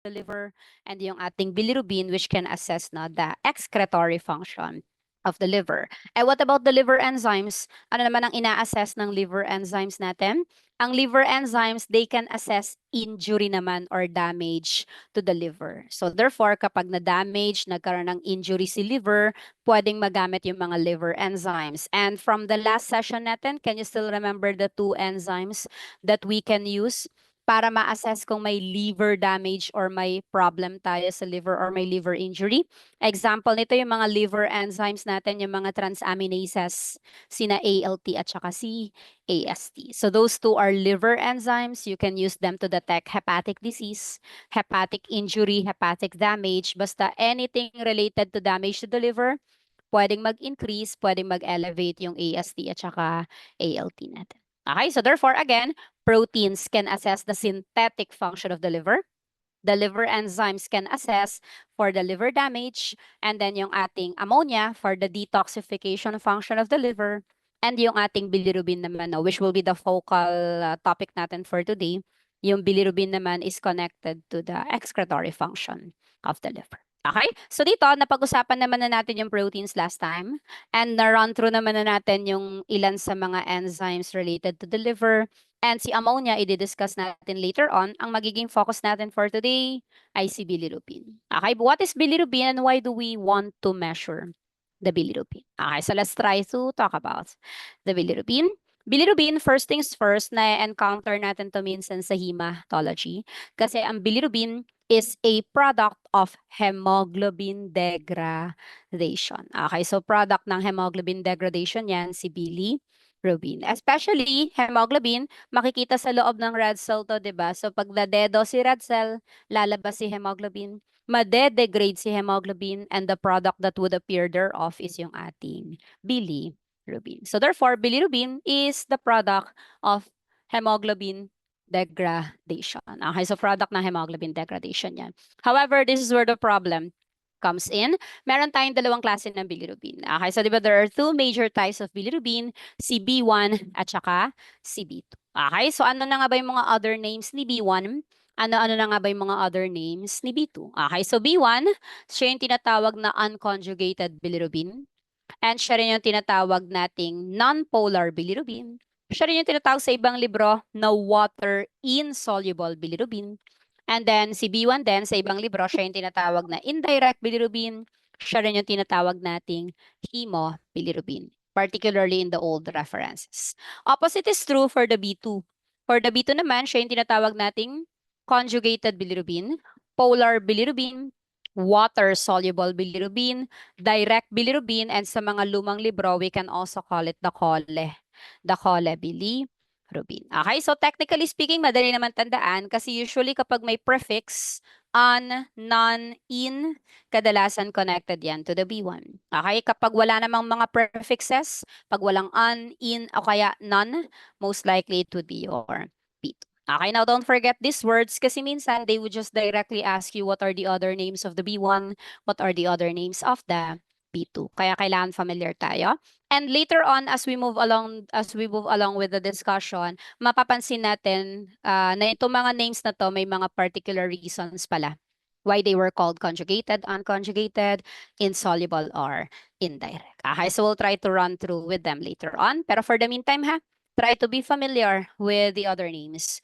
the liver, and yung ating bilirubin, which can assess na the excretory function of the liver. And what about the liver enzymes? Ano naman ang ina-assess ng liver enzymes natin? Ang liver enzymes, they can assess injury naman or damage to the liver. So therefore, kapag na-damage, nagkaroon ng injury si liver, pwedeng magamit yung mga liver enzymes. And from the last session natin, can you still remember the two enzymes that we can use para ma-assess kung may liver damage or may problem tayo sa liver or may liver injury? Example nito yung mga liver enzymes natin, yung mga transaminases, sina ALT at saka si AST. So those two are liver enzymes. You can use them to detect hepatic disease, hepatic injury, hepatic damage. Basta anything related to damage to the liver, pwedeng mag-increase, pwedeng mag-elevate yung AST at saka ALT natin. Okay, so therefore, again, proteins can assess the synthetic function of the liver. The liver enzymes can assess for the liver damage, and then yung ating ammonia for the detoxification function of the liver, and yung ating bilirubin naman, no, which will be the focal topic natin for today. Yung bilirubin naman is connected to the excretory function of the liver. Okay? So dito, napag-usapan naman na natin yung proteins last time, and na-run through naman na natin yung ilan sa mga enzymes related to the liver. And si ammonia, i-discuss natin later on. Ang magiging focus natin for today ay si bilirubin. Okay, but what is bilirubin and why do we want to measure the bilirubin? Okay, so let's try to talk about the bilirubin. Bilirubin, first things first, na-encounter natin to minsan sa hematology. Kasi ang bilirubin is a product of hemoglobin degradation. Okay, so product ng hemoglobin degradation yan, si bilirubin. Especially, hemoglobin, makikita sa loob ng red cell to, di ba? So pag nadedo si red cell, lalabas si hemoglobin, madedegrade si hemoglobin, and the product that would appear thereof is yung ating bilirubin. So therefore, bilirubin is the product of hemoglobin degradation. Okay, so product ng hemoglobin degradation yan. However, this is where the problem comes in. Meron tayong dalawang klase ng bilirubin. Okay, so di ba there are two major types of bilirubin, si B1 at saka si B2. Okay, so ano na nga ba yung mga other names ni B1? Ano-ano na nga ba yung mga other names ni B2? Okay, so B1, siya yung tinatawag na unconjugated bilirubin. And siya rin yung tinatawag nating non-polar bilirubin. Siya rin yung tinatawag sa ibang libro na water-insoluble bilirubin. And then si B1 din sa ibang libro, siya yung tinatawag na indirect bilirubin. Siya rin yung tinatawag nating hemobilirubin, particularly in the old references. Opposite is true for the B2. For the B2 naman, siya yung tinatawag nating conjugated bilirubin, polar bilirubin, water-soluble bilirubin, direct bilirubin, and sa mga lumang libro, we can also call it the Cole bilirubin. Okay, so technically speaking, madali naman tandaan kasi usually kapag may prefix, un, non, in, kadalasan connected yan to the B1. Okay, kapag wala namang mga prefixes, pag walang un, in, o kaya none, most likely it would be your B2. Okay, now don't forget these words kasi minsan they would just directly ask you what are the other names of the B1, what are the other names of the B2. Kaya kailangan familiar tayo. And later on, as we move along with the discussion, mapapansin natin na itong mga names na to may mga particular reasons pala why they were called conjugated, unconjugated, insoluble, or indirect. Okay, so we'll try to run through with them later on. Pero for the meantime, try to be familiar with the other names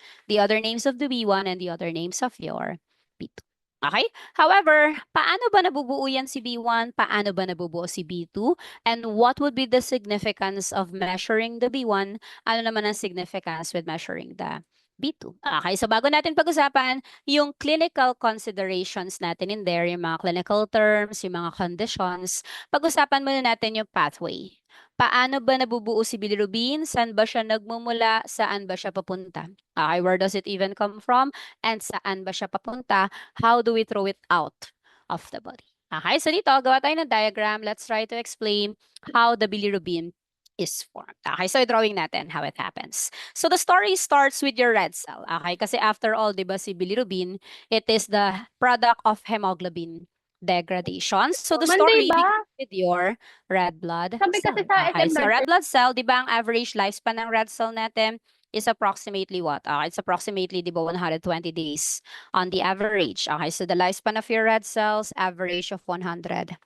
of the B1 and the other names of your B2. Okay? However, paano ba nabubuo yan si B1? Paano ba nabubuo si B2? And what would be the significance of measuring the B1? Ano naman ang significance with measuring the B2? Okay, so bago natin pag-usapan, yung clinical considerations natin in there, yung mga clinical terms, yung mga conditions, pag-usapan muna natin yung pathway. Paano ba nabubuo si bilirubin? Saan ba siya nagmumula? Saan ba siya papunta? Okay, where does it even come from? And saan ba siya papunta? How do we throw it out of the body? Okay, so dito, gawa tayo ng diagram. Let's try to explain how the bilirubin is formed. Okay, so drawing natin how it happens. So the story starts with your red cell. Okay, kasi after all, di ba si bilirubin, it is the product of hemoglobin degradation. So the Monday story ba? begins with your red blood Sabi kasi cell. sa Okay, so SMBirthday. red blood cell, di ba ang average lifespan ng red cell natin is approximately what? It's approximately, di ba, 120 days on the average. Okay, so the lifespan of your red cells, average of 120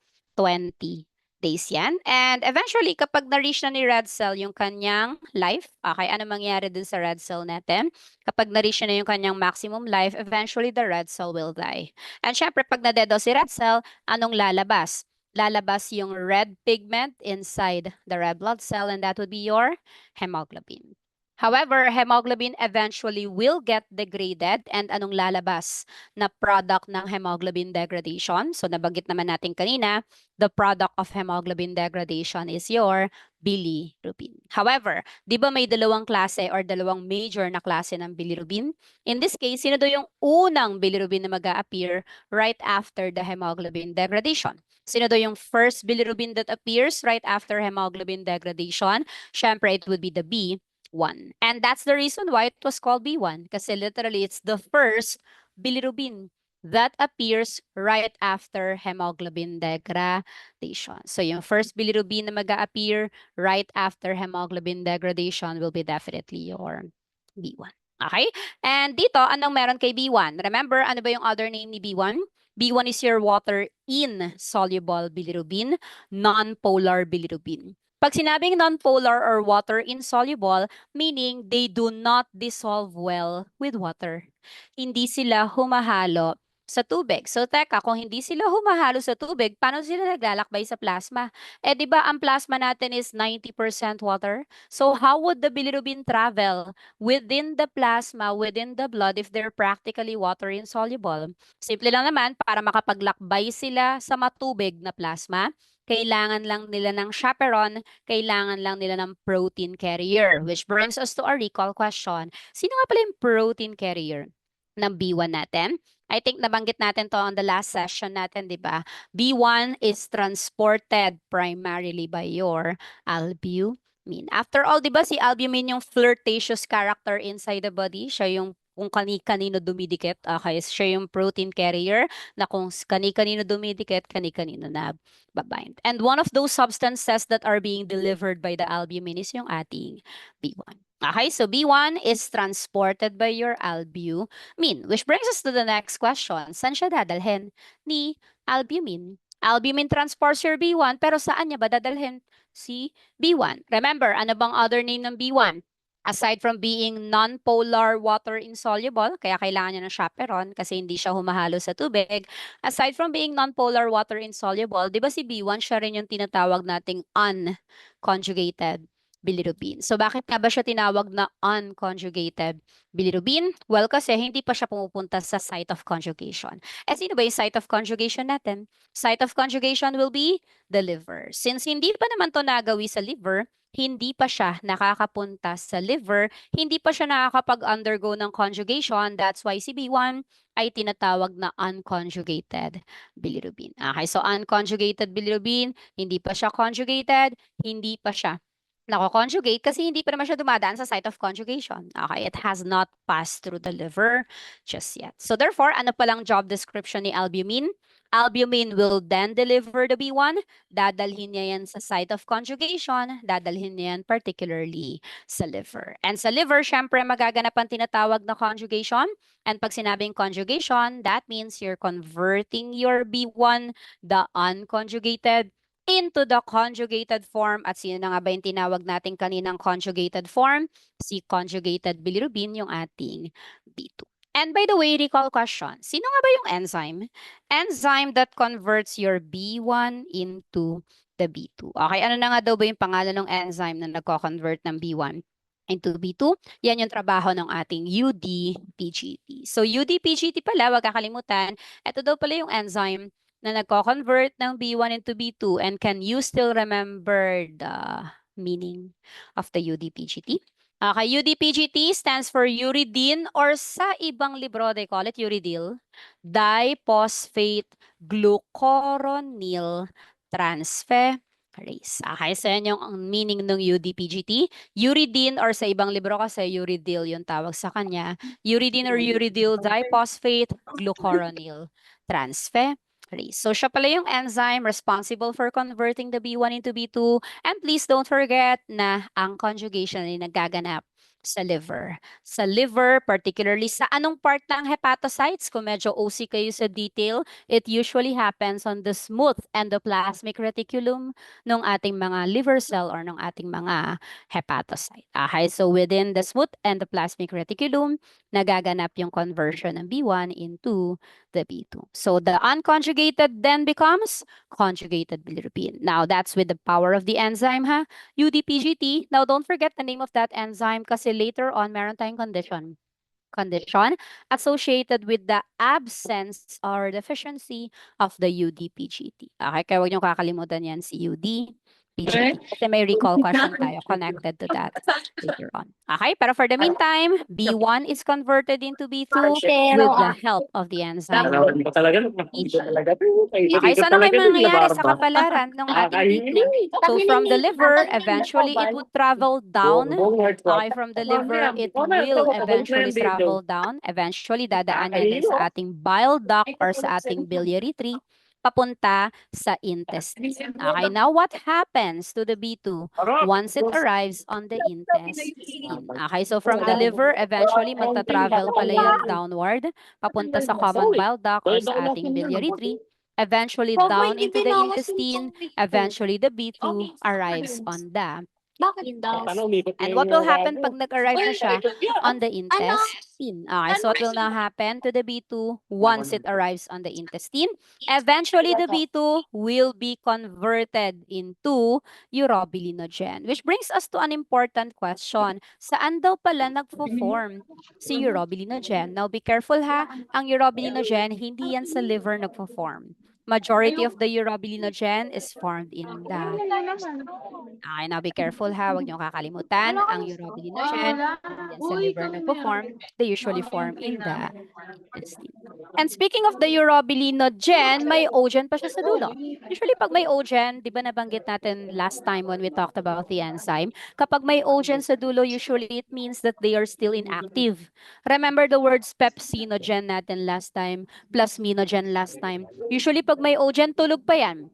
days yan. And eventually, kapag na-reach na ni red cell yung kanyang life, okay, ano mangyari dun sa red cell natin? Kapag na-reach na yung kanyang maximum life, eventually the red cell will die. And syempre, pag na-dead daw si red cell, anong lalabas? Lalabas yung red pigment inside the red blood cell, and that would be your hemoglobin. However, hemoglobin eventually will get degraded, and anong lalabas na product ng hemoglobin degradation? So nabanggit naman natin kanina, the product of hemoglobin degradation is your bilirubin. However, di ba may dalawang klase or dalawang major na klase ng bilirubin? In this case, sino daw yung unang bilirubin na mag-a-appear right after the hemoglobin degradation? Sino daw yung first bilirubin that appears right after hemoglobin degradation? Syempre, it would be the B1. And that's the reason why it was called B1, kasi literally it's the first bilirubin that appears right after hemoglobin degradation. So yung first bilirubin na mag-a-appear right after hemoglobin degradation will be definitely your B1. Okay? And dito, anong meron kay B1? Remember, ano ba yung other name ni B1? B1 is your water-insoluble bilirubin, non-polar bilirubin. Pag sinabing non-polar or water-insoluble, meaning they do not dissolve well with water. Hindi sila humahalo sa tubig. So teka, kung hindi sila humahalo sa tubig, paano sila naglalakbay sa plasma? Eh di ba ang plasma natin is 90% water? So how would the bilirubin travel within the plasma, within the blood if they're practically water insoluble? Simple lang naman, para makapaglakbay sila sa matubig na plasma, kailangan lang nila ng chaperone, kailangan lang nila ng protein carrier. Which brings us to our recall question. Sino nga pala yung protein carrier ng B1 natin? I think nabanggit natin to on the last session natin, di ba? B1 is transported primarily by your albumin. After all, di ba si albumin yung flirtatious character inside the body? Siya yung kung kani-kanino dumidikit. Okay, siya yung protein carrier na kung kani-kanino dumidikit, kani-kanino na babind. And one of those substances that are being delivered by the albumin is yung ating B1. Okay, so B1 is transported by your albumin, which brings us to the next question. Saan siya dadalhin ni albumin? Albumin transports your B1, pero saan niya ba dadalhin si B1? Remember, ano bang other name ng B1? Aside from being non-polar water insoluble, kaya kailangan niya ng chaperone kasi hindi siya humahalo sa tubig. Aside from being non-polar water insoluble, di ba si B1 siya rin yung tinatawag nating unconjugated bilirubin. So bakit nga ba siya tinawag na unconjugated bilirubin? Well, kasi hindi pa siya pumupunta sa site of conjugation. Eh sino ba yung site of conjugation natin? Site of conjugation will be the liver. Since hindi pa naman to nagawi sa liver, hindi pa siya nakakapunta sa liver, hindi pa siya nakakapag-undergo ng conjugation. That's why si B1 ay tinatawag na unconjugated bilirubin. Okay, so unconjugated bilirubin, hindi pa siya conjugated, hindi pa siya nako-conjugate kasi hindi pa naman siya dumadaan sa site of conjugation. Okay, it has not passed through the liver just yet. So therefore, ano palang job description ni albumin? Albumin will then deliver the B1, dadalhin niya yan sa site of conjugation, dadalhin niya yan particularly sa liver. And sa liver, syempre magaganap ang tinatawag na conjugation. And pag sinabing conjugation, that means you're converting your B1, the unconjugated, into the conjugated form. At sino na nga ba yung tinawag natin kaninang conjugated form? Si conjugated bilirubin, yung ating B2. And by the way, recall question. Sino nga ba yung enzyme? Enzyme that converts your B1 into the B2. Okay, ano na nga daw ba yung pangalan ng enzyme na nagko-convert ng B1 into B2? Yan yung trabaho ng ating UDPGT. So UDPGT pala, wag kakalimutan, ito daw pala yung enzyme na nagko-convert ng B1 into B2. And can you still remember the meaning of the UDPGT? Okay, UDPGT stands for uridine, or sa ibang libro they call it uridyl diphosphate glucuronyl transferase. Okay, so yan yung meaning ng UDPGT. Uridine, or sa ibang libro kasi uridyl yung tawag sa kanya. Uridine or uridyl diphosphate glucuronyl transferase. So siya pala yung enzyme responsible for converting the B1 into B2. And please don't forget na ang conjugation ay nagaganap Sa liver. Sa liver, particularly sa anong part ng hepatocytes, kung medyo OC kayo sa detail, it usually happens on the smooth endoplasmic reticulum ng ating mga liver cell or ng ating mga hepatocyte. Okay, so within the smooth endoplasmic reticulum, nagaganap yung conversion ng B1 into the B2. So the unconjugated then becomes conjugated bilirubin. Now that's with the power of the enzyme, ha? UDPGT. Now, don't forget the name of that enzyme kasi later on, meron tayong condition associated with the absence or deficiency of the UDPGT. Okay, kaya huwag niyo kakalimutan yan si UDPGT. Kasi may recall question tayo connected to that later on. Okay, pero for the meantime, B1 is converted into B2 with the help of the enzyme. Okay, so ano kayo mangyayari sa kapalaran ng ating BP? So from the liver, eventually it would travel down. Okay, from the liver, it will eventually travel down. Eventually, dadaan yan din sa ating bile duct or sa ating biliary tree papunta sa intestine. Okay, now what happens to the B2 once it arrives on the intestine? Okay, so from the liver, eventually magta-travel pala yan downward papunta sa common bile duct or sa ating biliary tree. Eventually down into the intestine, eventually the B2 arrives on the intestine. And what will happen pag nag-arrive na siya on the intestine? Okay, so what will now happen to the B2 once it arrives on the intestine? Eventually, the B2 will be converted into urobilinogen, which brings us to an important question. Saan daw pala nagpo-form si urobilinogen? Now, be careful ha, ang urobilinogen, hindi yan sa liver nagpo-form. Majority of the urobilinogen is formed in the okay, now be careful ha, huwag niyo kakalimutan, ang urobilinogen, hindi yan sa liver nagpo-form, they usually form in the intestine. And speaking of the urobilinogen, may ogen pa siya sa dulo. Usually pag may ogen, di ba nabanggit natin last time when we talked about the enzyme, kapag may ogen sa dulo, usually it means that they are still inactive. Remember the words pepsinogen natin last time, plasminogen last time. Usually pag may ogen, tulog pa yan.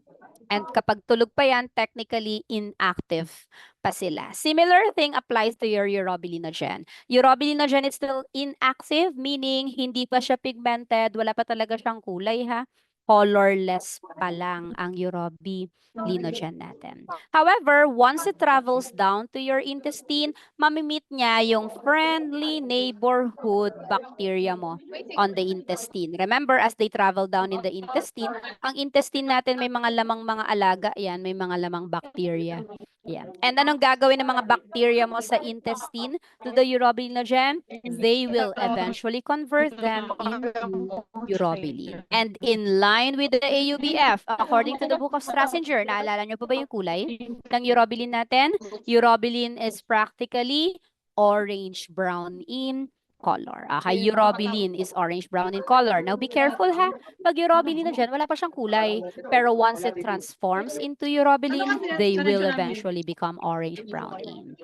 And kapag tulog pa yan, technically inactive pa sila. Similar thing applies to your urobilinogen. Urobilinogen is still inactive, meaning hindi pa siya pigmented, wala pa talaga siyang kulay ha. Colorless pa lang ang urobilinogen natin. However, once it travels down to your intestine, mamimit niya yung friendly neighborhood bacteria mo on the intestine. Remember, as they travel down in the intestine, ang intestine natin may mga lamang mga alaga yan, may mga lamang bacteria. Yan. And anong gagawin ng mga bacteria mo sa intestine to the urobilinogen? They will eventually convert them into urobilin. And in line with the AUBF, according to the book of Strasinger, naalala niyo pa ba yung kulay ng urobilin natin? Urobilin is practically orange-brown in color. Okay, urobilin is orange-brown in color. Now, be careful ha. Pag urobilin na dyan, wala pa siyang kulay. Pero once it transforms into urobilin, they will eventually become orange-brown in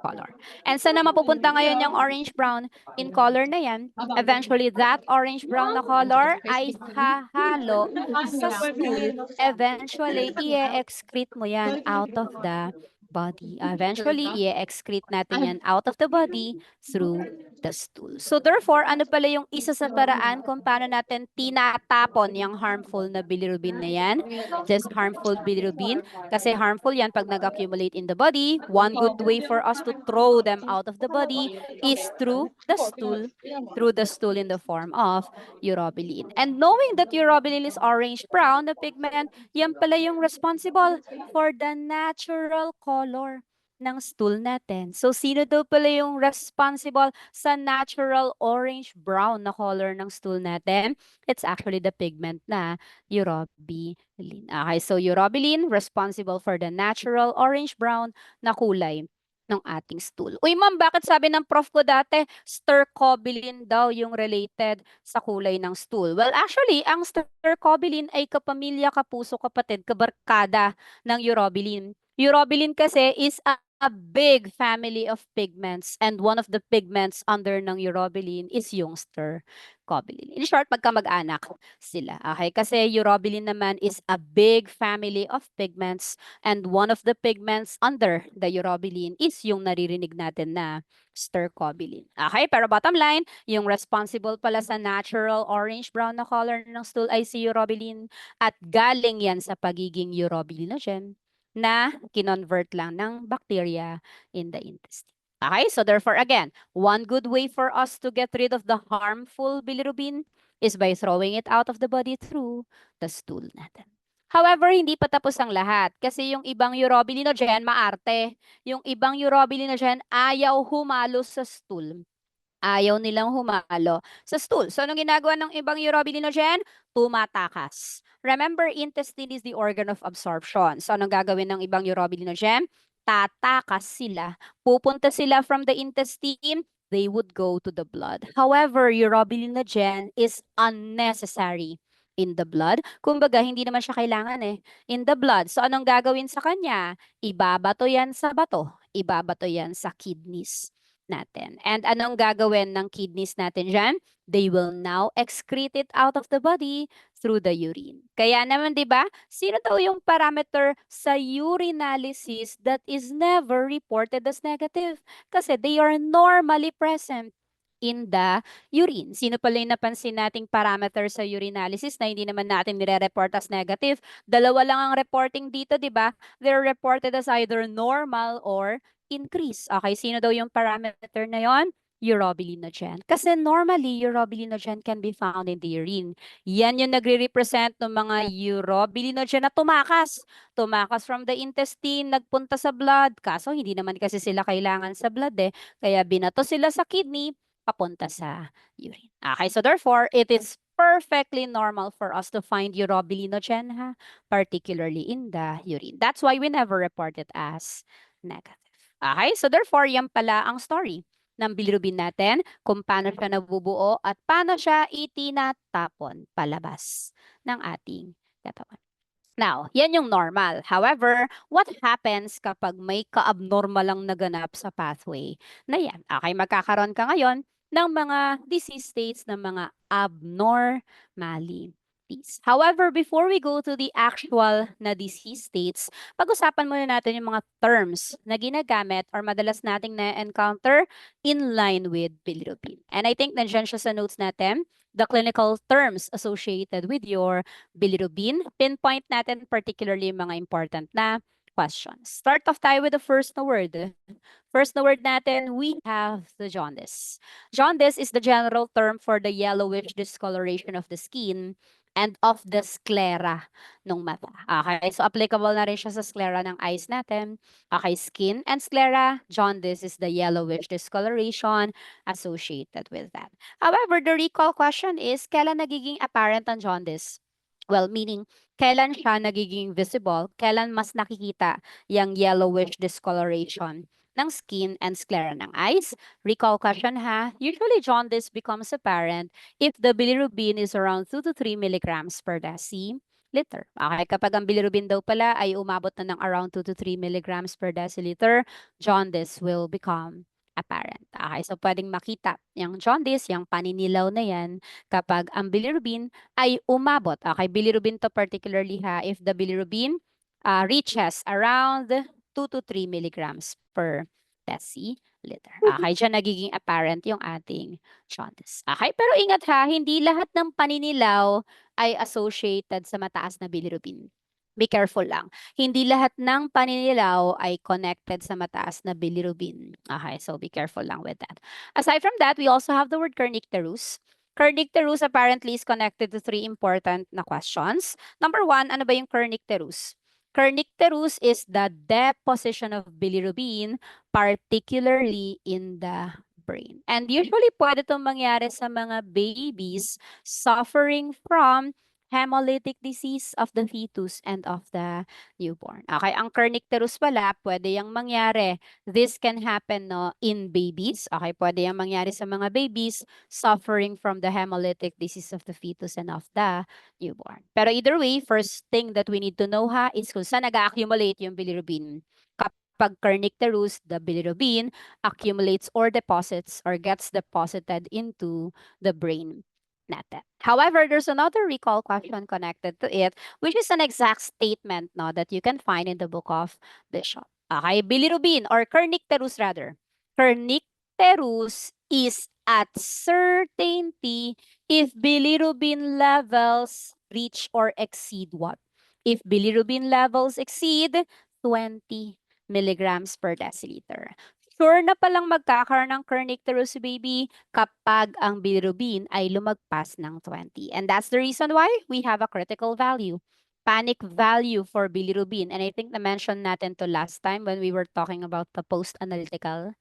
color. And saan na mapupunta ngayon yung orange-brown in color na yan? Eventually, that orange-brown na color ay hahalo sa stool. Eventually, i-excrete mo yan out of the body. Eventually, i-excrete natin yan out of the body through the stool. So therefore, ano pala yung isa sa paraan kung paano natin tinatapon yung harmful na bilirubin na yan? This harmful bilirubin. Kasi harmful yan pag nag-accumulate in the body. One good way for us to throw them out of the body is through the stool. Through the stool in the form of urobilin. And knowing that urobilin is orange-brown, the pigment, yan pala yung responsible for the natural color ng stool natin. So, sino daw pala yung responsible sa natural orange-brown na color ng stool natin? It's actually the pigment na urobilin. Okay, so urobilin, responsible for the natural orange-brown na kulay ng ating stool. Uy, ma'am, bakit sabi ng prof ko dati, stercobilin daw yung related sa kulay ng stool? Well, actually, ang stercobilin ay kapamilya, kapuso, kapatid, kabarkada ng urobilin. Urobilin kasi is a big family of pigments, and one of the pigments under ng urobilin is yung stercobilin. In short, magkamag-anak sila. Okay? Kasi urobilin naman is a big family of pigments, and one of the pigments under the urobilin is yung naririnig natin na stercobilin. Okay? Pero bottom line, yung responsible pala sa natural orange-brown na color ng stool ay si urobilin, at galing yan sa pagiging urobilinogen na kinonvert lang ng bacteria in the intestine. Okay, so therefore again, one good way for us to get rid of the harmful bilirubin is by throwing it out of the body through the stool natin. However, hindi pa tapos ang lahat kasi yung ibang urobilinogen maarte. Yung ibang urobilinogen ayaw humalo sa stool. Ayaw nilang humalo sa stool. So, anong ginagawa ng ibang urobilinogen? Tumatakas. Remember, intestine is the organ of absorption. So, anong gagawin ng ibang urobilinogen? Tatakas sila. Pupunta sila from the intestine, they would go to the blood. However, urobilinogen is unnecessary in the blood. Kumbaga, hindi naman siya kailangan in the blood. So, anong gagawin sa kanya? Ibabato yan sa bato. Ibabato yan sa kidneys natin. And anong gagawin ng kidneys natin dyan? They will now excrete it out of the body through the urine. Kaya naman, di ba, sino daw yung parameter sa urinalysis that is never reported as negative? Kasi they are normally present in the urine. Sino pala yung napansin nating parameter sa urinalysis na hindi naman natin nire-report as negative? Dalawa lang ang reporting dito, di ba? They're reported as either normal or increase. Okay, sino daw yung parameter na yon? Urobilinogen. Kasi normally, urobilinogen can be found in the urine. Yan yung nagre-represent ng mga urobilinogen na tumakas. Tumakas from the intestine, nagpunta sa blood. Kaso hindi naman kasi sila kailangan sa blood Kaya binato sila sa kidney, papunta sa urine. Okay, so therefore, it is perfectly normal for us to find urobilinogen, particularly in the urine. That's why we never report it as negative. Okay, so therefore, yan pala ang story ng bilirubin natin, kung paano siya nabubuo at paano siya itinatapon palabas ng ating katawan. Now, yan yung normal. However, what happens kapag may ka-abnormal lang naganap sa pathway na yan? Okay, magkakaroon ka ngayon ng mga disease states ng mga abnormalities. However, before we go to the actual na disease states, pag-usapan muna natin yung mga terms na ginagamit or madalas nating na-encounter in line with bilirubin. And I think nandiyan siya sa notes natin, the clinical terms associated with your bilirubin. Pinpoint natin particularly yung mga important na questions. Start off tayo with the first na word. First na word natin, we have the jaundice. Jaundice is the general term for the yellowish discoloration of the skin and of the sclera ng mata. Okay, so applicable na rin siya sa sclera ng eyes natin. Okay, skin and sclera, jaundice is the yellowish discoloration associated with that. However, the recall question is, kailan nagiging apparent ang jaundice? Well, meaning, kailan siya nagiging visible, kailan mas nakikita yung yellowish discoloration ng skin and sclera ng eyes? Recall question usually jaundice becomes apparent if the bilirubin is around 2 to 3 milligrams per deciliter. Okay, kapag ang bilirubin daw pala ay umabot na ng around 2 to 3 milligrams per deciliter, jaundice will become apparent. Okay, so pwedeng makita yung jaundice, yung paninilaw na yan, kapag ang bilirubin ay umabot. Okay, bilirubin to particularly if the bilirubin reaches around 2 to 3 milligrams per deciliter. Okay, dyan nagiging apparent yung ating jaundice. Okay, pero ingat hindi lahat ng paninilaw ay associated sa mataas na bilirubin. Be careful lang. Hindi lahat ng paninilaw ay connected sa mataas na bilirubin. Okay, so be careful lang with that. Aside from that, we also have the word kernicterus. Kernicterus apparently is connected to 3 important na questions. Number 1, ano ba yung kernicterus? Kernicterus is the deposition of bilirubin, particularly in the brain. And usually, pwede itong mangyari sa mga babies suffering from hemolytic disease of the fetus and of the newborn. Okay, ang kernicterus pala, pwede yung mangyari. This can happen in babies. Okay, pwede yung mangyari sa mga babies suffering from the hemolytic disease of the fetus and of the newborn. Pero either way, first thing that we need to know is kung saan nag-accumulate yung bilirubin. Pag kernicterus, the bilirubin accumulates or deposits or gets deposited into the brain natin. However, there's another recall question connected to it, which is an exact statement no, that you can find in the book of Bishop. Okay, bilirubin or kernicterus rather. Kernicterus is at certainty if bilirubin levels reach or exceed what? If bilirubin levels exceed 20 milligrams per deciliter. Sure na palang magkakaroon ng kernicterus baby kapag ang bilirubin ay lumagpas ng 20. And that's the reason why we have a critical value. Panic value for bilirubin. And I think na-mention natin to last time when we were talking about the post-analytical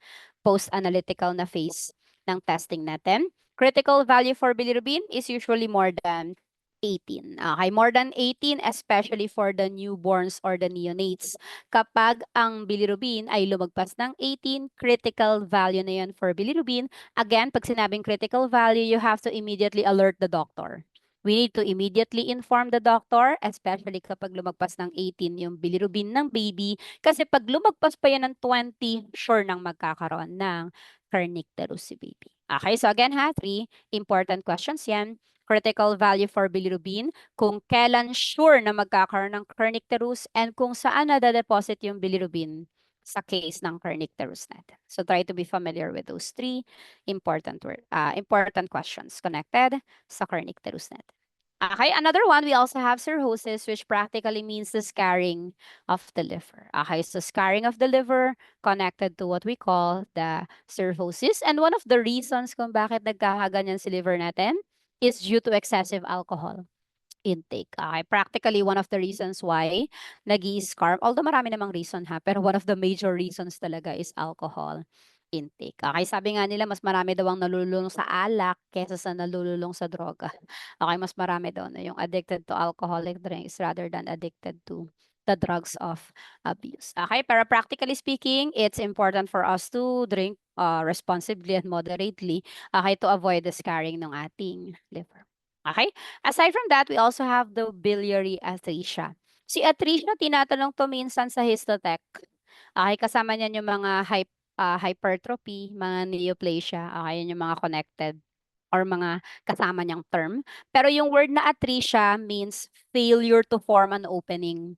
na phase ng testing natin. Critical value for bilirubin is usually more than 18. Okay, more than 18, especially for the newborns or the neonates. Kapag ang bilirubin ay lumagpas ng 18, critical value na yan for bilirubin. Again, pag sinabing critical value, you have to immediately alert the doctor. We need to immediately inform the doctor, especially kapag lumagpas ng 18 yung bilirubin ng baby. Kasi pag lumagpas pa yan ng 20, sure nang magkakaroon ng kernicterus si baby. Okay, so again ha, 3 important questions yan. Critical value for bilirubin, kung kailan sure na magkakaroon ng kernicterus, and kung saan nadadeposit yung bilirubin sa case ng kernicterus natin. So try to be familiar with those 3 important questions connected sa kernicterus natin. Okay, another one, we also have cirrhosis, which practically means the scarring of the liver. Okay, so scarring of the liver connected to what we call the cirrhosis. And one of the reasons kung bakit nagkakaganyan si liver natin is due to excessive alcohol intake. Okay, practically one of the reasons why nag-i-scar, although marami namang reason ha, pero one of the major reasons talaga is alcohol intake. Okay, sabi nga nila mas marami daw ang nalululong sa alak kaysa sa nalululong sa droga. Okay, mas marami daw na yung addicted to alcoholic drinks rather than addicted to the drugs of abuse. Okay, pero practically speaking, it's important for us to drink responsibly and moderately, okay, to avoid the scarring ng ating liver. Okay? Aside from that, we also have the biliary atresia. Si atresia, tinatanong to minsan sa histotech. Okay, kasama niyan yung mga hypertrophy, mga neoplasia, okay, yun yung mga connected or mga kasama niyang term. Pero yung word na atresia means failure to form an opening.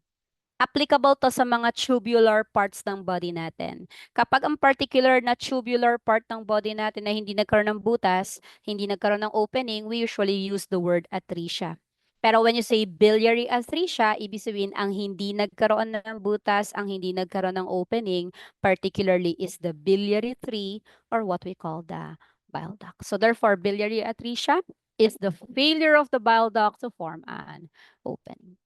Applicable to sa mga tubular parts ng body natin. Kapag ang particular na tubular part ng body natin na hindi nagkaroon ng butas, hindi nagkaroon ng opening, we usually use the word atresia. Pero when you say biliary atresia, ibig sabihin ang hindi nagkaroon ng butas, ang hindi nagkaroon ng opening, particularly is the biliary tree or what we call the bile duct. So therefore, biliary atresia is the failure of the bile duct to form an opening.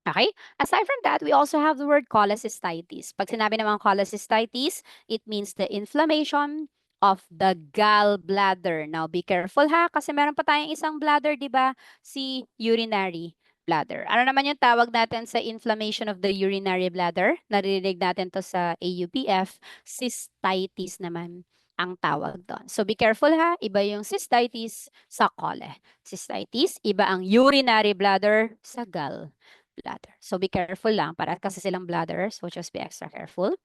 Okay? Aside from that, we also have the word cholecystitis. Pag sinabi naman cholecystitis, it means the inflammation of the gallbladder. Now, be careful ha, kasi meron pa tayong isang bladder, di ba? Si urinary bladder. Ano naman yung tawag natin sa inflammation of the urinary bladder? Naririnig natin to sa AUPF, cystitis naman ang tawag doon. So be careful ha, iba yung cystitis sa chole. Cystitis, iba ang urinary bladder sa gallbladder. So be careful lang, para kasi silang bladders, so just be extra careful.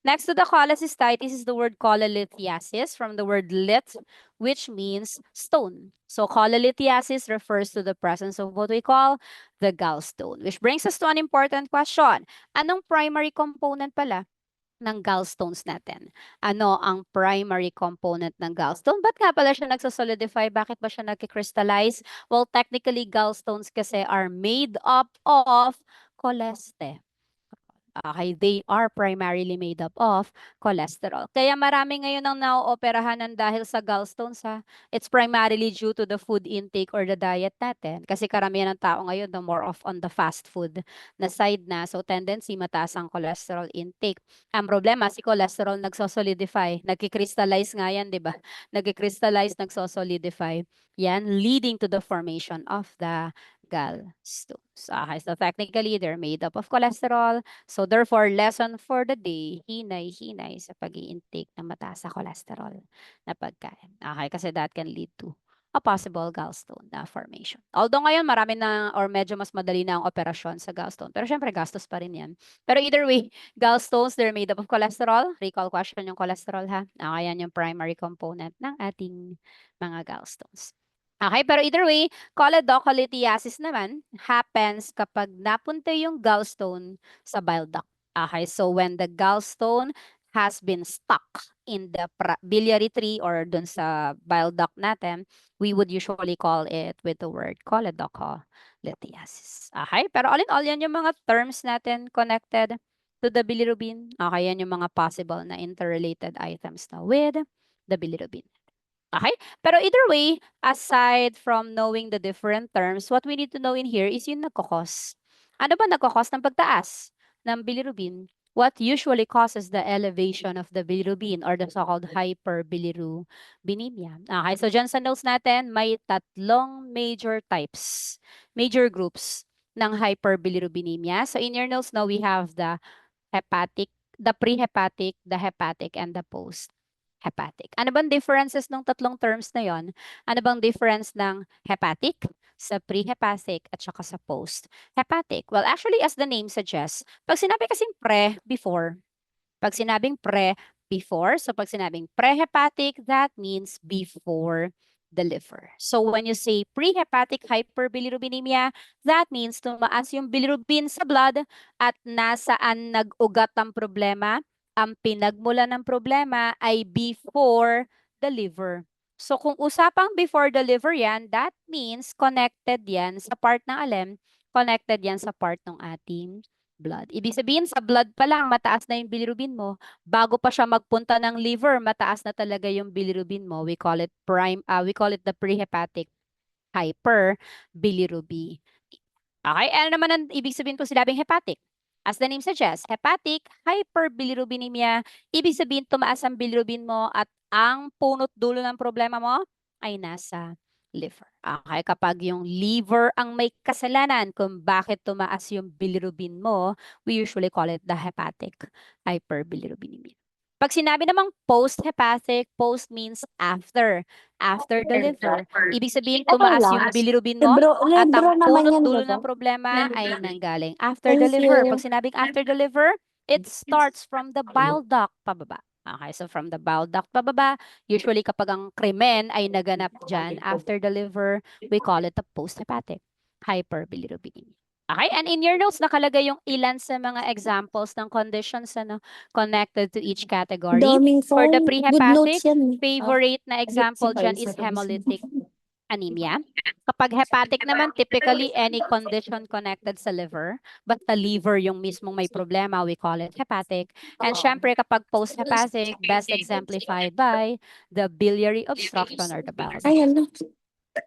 Next to the cholecystitis is the word cholelithiasis from the word lit, which means stone. So cholelithiasis refers to the presence of what we call the gallstone, which brings us to an important question. Anong primary component pala ng gallstones natin? Ano ang primary component ng gallstone? Ba't nga pala siya nagsasolidify? Bakit ba siya nagkikrystallize? Well, technically, gallstones kasi are made up of cholesterol. Okay, they are primarily made up of cholesterol. Kaya marami ngayon ang naooperahan ng dahil sa gallstones ha. It's primarily due to the food intake or the diet natin. Kasi karamihan ng tao ngayon the more of on the fast food na side na. So tendency mataas ang cholesterol intake. Ang problema, si cholesterol nagsosolidify. Nagkikrystallize nga yan, di ba? Nagkikrystallize, nagsosolidify. Yan, leading to the formation of the gallstones. Okay, so technically, they're made up of cholesterol. So therefore, lesson for the day, hinay-hinay sa pag-i-intake ng mataas sa cholesterol na pagkain. Okay, kasi that can lead to a possible gallstone na formation. Although ngayon marami na or medyo mas madali na ang operasyon sa gallstone. Pero syempre gastos pa rin yan. Pero either way, gallstones, they're made up of cholesterol. Recall question yung cholesterol ha. Yan yung primary component ng ating mga gallstones. Okay, pero either way, choledocholithiasis naman happens kapag napunta yung gallstone sa bile duct. Okay, so when the gallstone has been stuck in the biliary tree or dun sa bile duct natin, we would usually call it with the word choledocholithiasis. Okay, pero all in all, yan yung mga terms natin connected to the bilirubin. Okay, yan yung mga possible na interrelated items na with the bilirubin. Okay? Pero either way, aside from knowing the different terms, what we need to know in here is yung nagkakos. Ano ba nagkakos ng pagtaas ng bilirubin? What usually causes the elevation of the bilirubin or the so-called hyperbilirubinemia? Okay, so dyan sa notes natin, may tatlong major types, major groups ng hyperbilirubinemia. So in your notes now, we have the hepatic, the prehepatic, the hepatic, and the post-hepatic. Ano bang differences ng tatlong terms na yon? Ano bang difference ng hepatic sa prehepatic at saka sa post-hepatic? Well, actually, as the name suggests, pag sinabi kasing before, pag sinabing before, so pag sinabing prehepatic, that means before the liver. So when you say prehepatic hyperbilirubinemia, that means tumaas yung bilirubin sa blood at nasaan nag-ugat ang problema. Ang pinagmula ng problema ay before the liver. So kung usapang before the liver yan, that means connected yan sa part ng alem, connected yan sa part ng ating blood. Ibig sabihin, sa blood pa lang, mataas na yung bilirubin mo. Bago pa siya magpunta ng liver, mataas na talaga yung bilirubin mo. We call it the prehepatic hyperbilirubin. Okay, ano naman ang ibig sabihin po sinabing hepatic? As the name suggests, hepatic hyperbilirubinemia, ibig sabihin tumaas ang bilirubin mo at ang punot dulo ng problema mo ay nasa liver. Okay, kapag yung liver ang may kasalanan kung bakit tumaas yung bilirubin mo, we usually call it the hepatic hyperbilirubinemia. Pag sinabi namang post-hepatic, post means after. After the liver, ibig sabihin tumaas yung bilirubin mo at ang punot dulo ng problema ay nanggaling after the liver. Pag sinabing after the liver, it starts from the bile duct pababa. Okay, so from the bile duct pababa, usually kapag ang krimen ay naganap dyan after the liver, we call it the post-hepatic hyperbilirubinemia. Okay, and in your notes, nakalagay yung ilan sa mga examples ng conditions connected to each category. Daming For the phone. Good notes prehepatic, yan. favorite na example dyan is hemolytic anemia. Kapag hepatic naman, typically any condition connected sa liver. But the liver yung mismong may problema, we call it hepatic. And syempre, kapag post-hepatic, best exemplified by the biliary obstruction or the bile duct. Ay, ano?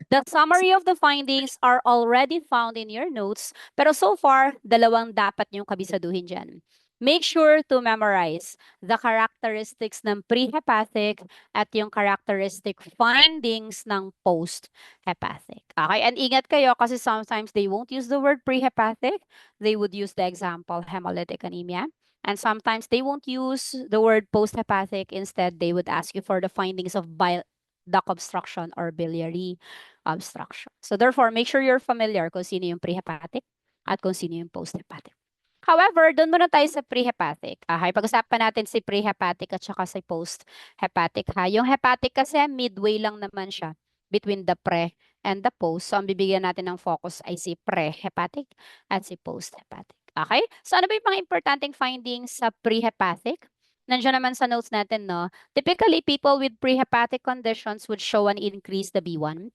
The summary of the findings are already found in your notes, pero so far, dalawang dapat niyong kabisaduhin dyan. Make sure to memorize the characteristics ng prehepatic at yung characteristic findings ng post-hepatic. Okay, and ingat kayo kasi sometimes they won't use the word prehepatic. They would use the example hemolytic anemia. And sometimes they won't use the word post-hepatic. Instead, they would ask you for the findings of bile duct obstruction or biliary obstruction. So therefore, make sure you're familiar kung sino yung prehepatic at kung sino yung post-hepatic. However, doon muna tayo sa prehepatic. Okay, pag-usapan natin si prehepatic at saka si post-hepatic ha. Yung hepatic kasi midway lang naman siya between the pre and the post. So ang bibigyan natin ng focus ay si prehepatic at si post-hepatic. Okay? So ano ba yung mga importanteng findings sa prehepatic? Nandiyan naman sa notes natin, no? Typically, people with prehepatic conditions would show an increase the B1,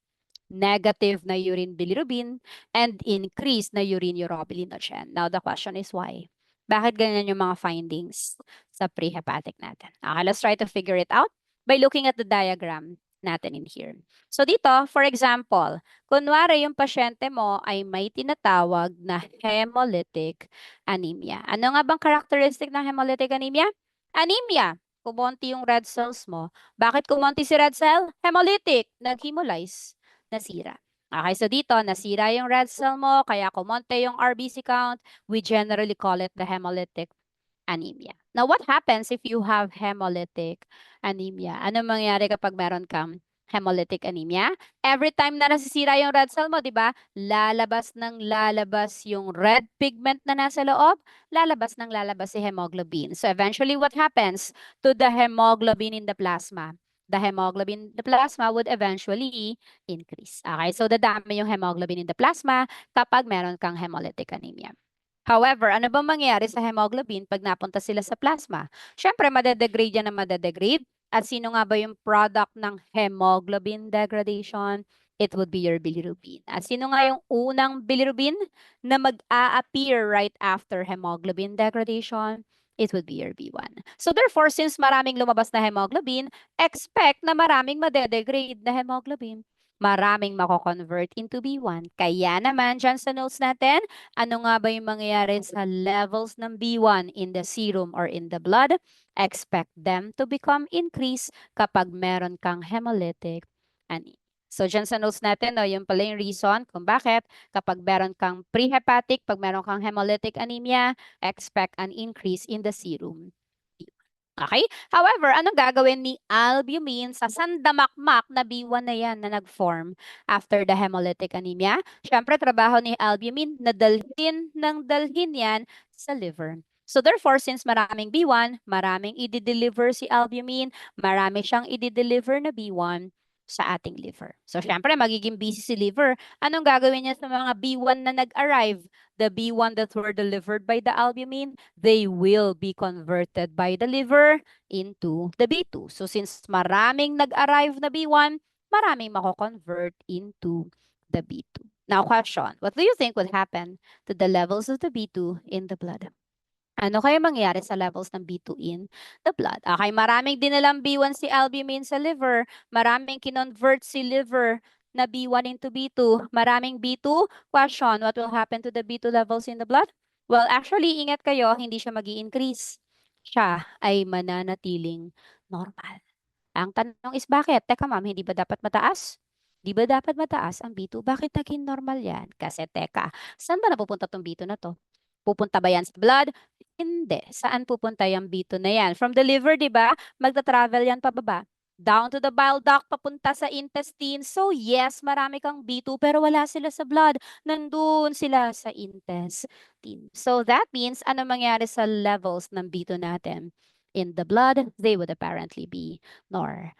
negative na urine bilirubin, and increase na urine urobilinogen. Now, the question is why? Bakit ganyan yung mga findings sa prehepatic natin? Okay, let's try to figure it out by looking at the diagram natin in here. So dito, for example, kunwari yung pasyente mo ay may tinatawag na hemolytic anemia. Ano nga bang characteristic ng hemolytic anemia? Anemia. Kumonti yung red cells mo. Bakit kumonti si red cell? Hemolytic. Nag-hemolyze. Nasira. Okay, so dito, nasira yung red cell mo, kaya kumonte yung RBC count. We generally call it the hemolytic anemia. Now, what happens if you have hemolytic anemia? Ano mangyayari kapag meron kang hemolytic anemia. Every time na nasisira yung red cell mo, di ba? Lalabas ng lalabas yung red pigment na nasa loob, lalabas ng lalabas si hemoglobin. So eventually, what happens to the hemoglobin in the plasma? The hemoglobin in the plasma would eventually increase. Okay, so dadami yung hemoglobin in the plasma kapag meron kang hemolytic anemia. However, ano bang mangyayari sa hemoglobin pag napunta sila sa plasma? Siyempre, madedegrade yan na madedegrade. At sino nga ba yung product ng hemoglobin degradation? It would be your bilirubin. At sino nga yung unang bilirubin na mag-a-appear right after hemoglobin degradation? It would be your B1. So therefore, since maraming lumabas na hemoglobin, expect na maraming madedegrade na hemoglobin. Maraming mako-convert into B1. Kaya naman, dyan sa notes natin, ano nga ba yung mangyayari sa levels ng B1 in the serum or in the blood? Expect them to become increase kapag meron kang hemolytic anemia. So, dyan sa notes natin, no, yung pala yung reason kung bakit kapag meron kang prehepatic, pag meron kang hemolytic anemia, expect an increase in the serum. Okay? However, anong gagawin ni albumin sa sandamakmak na B1 na yan na nag-form after the hemolytic anemia? Siyempre, trabaho ni albumin na dalhin yan sa liver. So therefore, since maraming B1, maraming i-deliver si albumin, marami siyang i-deliver na B1 sa ating liver. So syempre, magiging busy si liver. Anong gagawin niya sa mga B1 na nag-arrive? The B1 that were delivered by the albumin, they will be converted by the liver into the B2. So since maraming nag-arrive na B1, maraming mako-convert into the B2. Now question, what do you think would happen to the levels of the B2 in the blood? Ano kaya mangyayari sa levels ng B2 in the blood? Okay, maraming dinalang B1 si albumin sa liver, maraming kinonvert si liver na B1 into B2, maraming B2. Question, what will happen to the B2 levels in the blood? Well, actually, ingat kayo, hindi siya mag-i-increase. Siya ay mananatiling normal. Ang tanong is bakit? Teka ma'am, hindi ba dapat mataas? Di ba dapat mataas ang B2? Bakit naging normal yan? Kasi teka, saan ba napupunta tong B2 na to? Pupunta ba yan sa blood? Hindi. Saan pupunta yung B2 na yan? From the liver, di ba? Magta-travel yan pababa. Down to the bile duct, papunta sa intestine. So yes, marami kang B2 pero wala sila sa blood. Nandun sila sa intestine. So that means, ano mangyari sa levels ng B2 natin? In the blood, they would apparently be normal.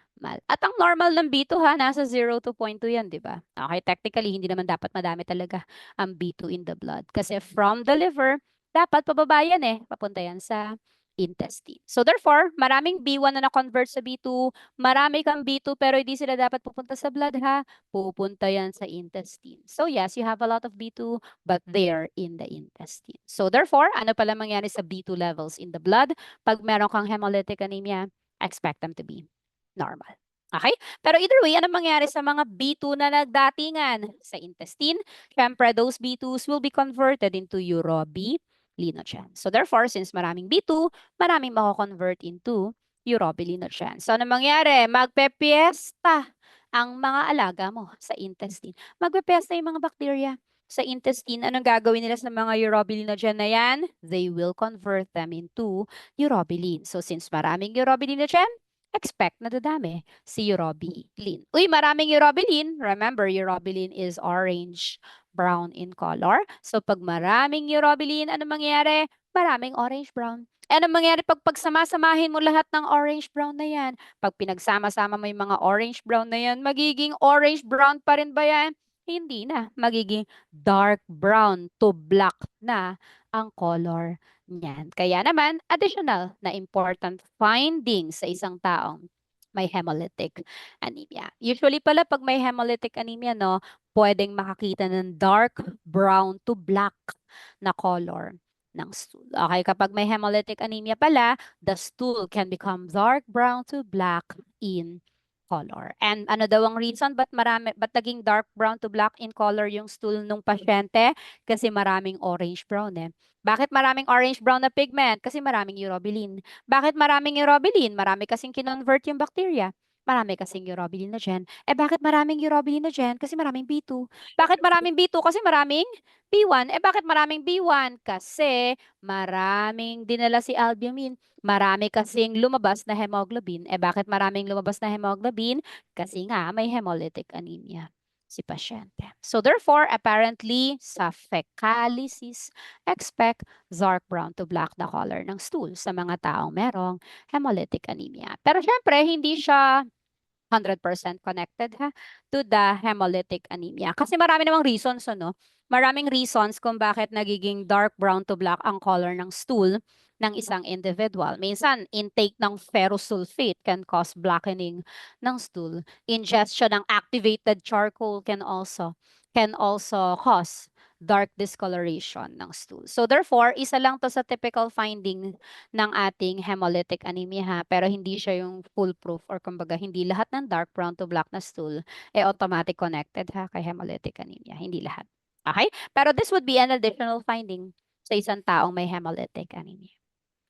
At ang normal ng B2 ha, nasa 0 to 0.2 yan, di ba? Okay, technically, hindi naman dapat madami talaga ang B2 in the blood. Kasi from the liver, dapat pababa yan eh. Papunta yan sa intestine. So therefore, maraming B1 na na-convert sa B2, marami kang B2 pero hindi sila dapat pupunta sa blood ha. Pupunta yan sa intestine. So yes, you have a lot of B2 but they're in the intestine. So therefore, ano pala mangyari sa B2 levels in the blood? Pag meron kang hemolytic anemia, expect them to be normal. Okay? Pero either way, anong mangyari sa mga B2 na nagdatingan sa intestine? Siyempre, those B2s will be converted into urobilinogen. So therefore, since maraming B2, maraming mako-convert into urobilinogen. So anong mangyari? Magpepiesta ang mga alaga mo sa intestine. Magpepiesta yung mga bacteria sa intestine. Anong gagawin nila sa mga urobilinogen na yan? They will convert them into urobilin. So since maraming urobilinogen, expect na dadami si urobilin. Uy, maraming urobilin. Remember, urobilin is orange brown in color. So pag maraming urobilin, ano mangyayari? Maraming orange brown. Ano mangyayari pag pagsama-samahin mo lahat ng orange brown na yan? Pag pinagsama-sama mo yung mga orange brown na yan, magiging orange brown pa rin ba yan? Hindi na. Magiging dark brown to black na ang color niyan. Kaya naman, additional na important finding sa isang taong may hemolytic anemia. Usually pala pag may hemolytic anemia, no, pwedeng makakita ng dark brown to black na color ng stool. Okay, kapag may hemolytic anemia pala, the stool can become dark brown to black in color. And ano daw ang reason ba't naging dark brown to black in color yung stool nung pasyente? Kasi maraming orange brown eh. Bakit maraming orange brown na pigment? Kasi maraming urobilin. Bakit maraming urobilin? Marami kasing kinonvert yung bacteria. Marami kasing urobilinogen. Bakit maraming urobilinogen? Kasi maraming B2. Bakit maraming B2? Kasi maraming B1. Bakit maraming B1? Kasi maraming dinala si albumin. Marami kasing lumabas na hemoglobin. Bakit maraming lumabas na hemoglobin? Kasi nga may hemolytic anemia si pasyente. So therefore, apparently, sa fecalysis, expect dark brown to black the color ng stool sa mga taong merong hemolytic anemia. Pero syempre, hindi siya 100% connected ha, to the hemolytic anemia. Kasi marami namang reasons, ano? Maraming reasons kung bakit nagiging dark brown to black ang color ng stool ng isang individual. Minsan, intake ng ferrous sulfate can cause blackening ng stool. Ingestion ng activated charcoal can also cause dark discoloration ng stool. So therefore, isa lang to sa typical finding ng ating hemolytic anemia ha, pero hindi siya yung foolproof or kumbaga hindi lahat ng dark brown to black na stool automatic connected ha kay hemolytic anemia. Hindi lahat. Okay? Pero this would be an additional finding sa isang taong may hemolytic anemia.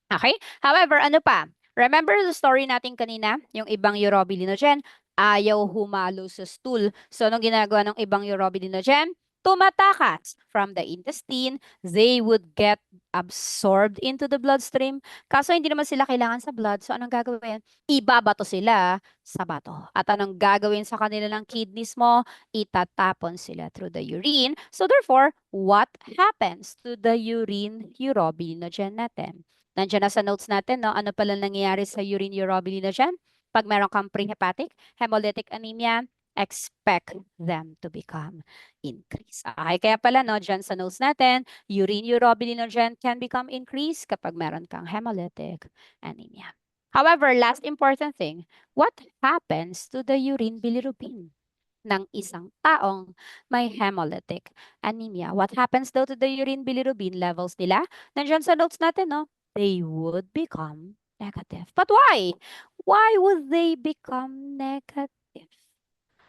Okay? However, ano pa? Remember the story natin kanina? Yung ibang urobilinogen, ayaw humalo sa stool. So, anong ginagawa ng ibang urobilinogen? Tumatakas from the intestine. They would get absorbed into the bloodstream. Kaso hindi naman sila kailangan sa blood. So, anong gagawin? Ibabato sila sa bato. At anong gagawin sa kanila ng kidneys mo? Itatapon sila through the urine. So, therefore, what happens to the urine urobilinogen natin? Nandiyan na sa notes natin, no? Ano pala nangyayari sa urine urobilinogen? Pag meron kang prehepatic, hemolytic anemia, expect them to become increased. Okay, kaya pala, no, dyan sa notes natin, urine urobilinogen can become increased kapag meron kang hemolytic anemia. However, last important thing, what happens to the urine bilirubin ng isang taong may hemolytic anemia? What happens daw to the urine bilirubin levels nila? Nandiyan sa notes natin, no? They would become negative. But why? Why would they become negative?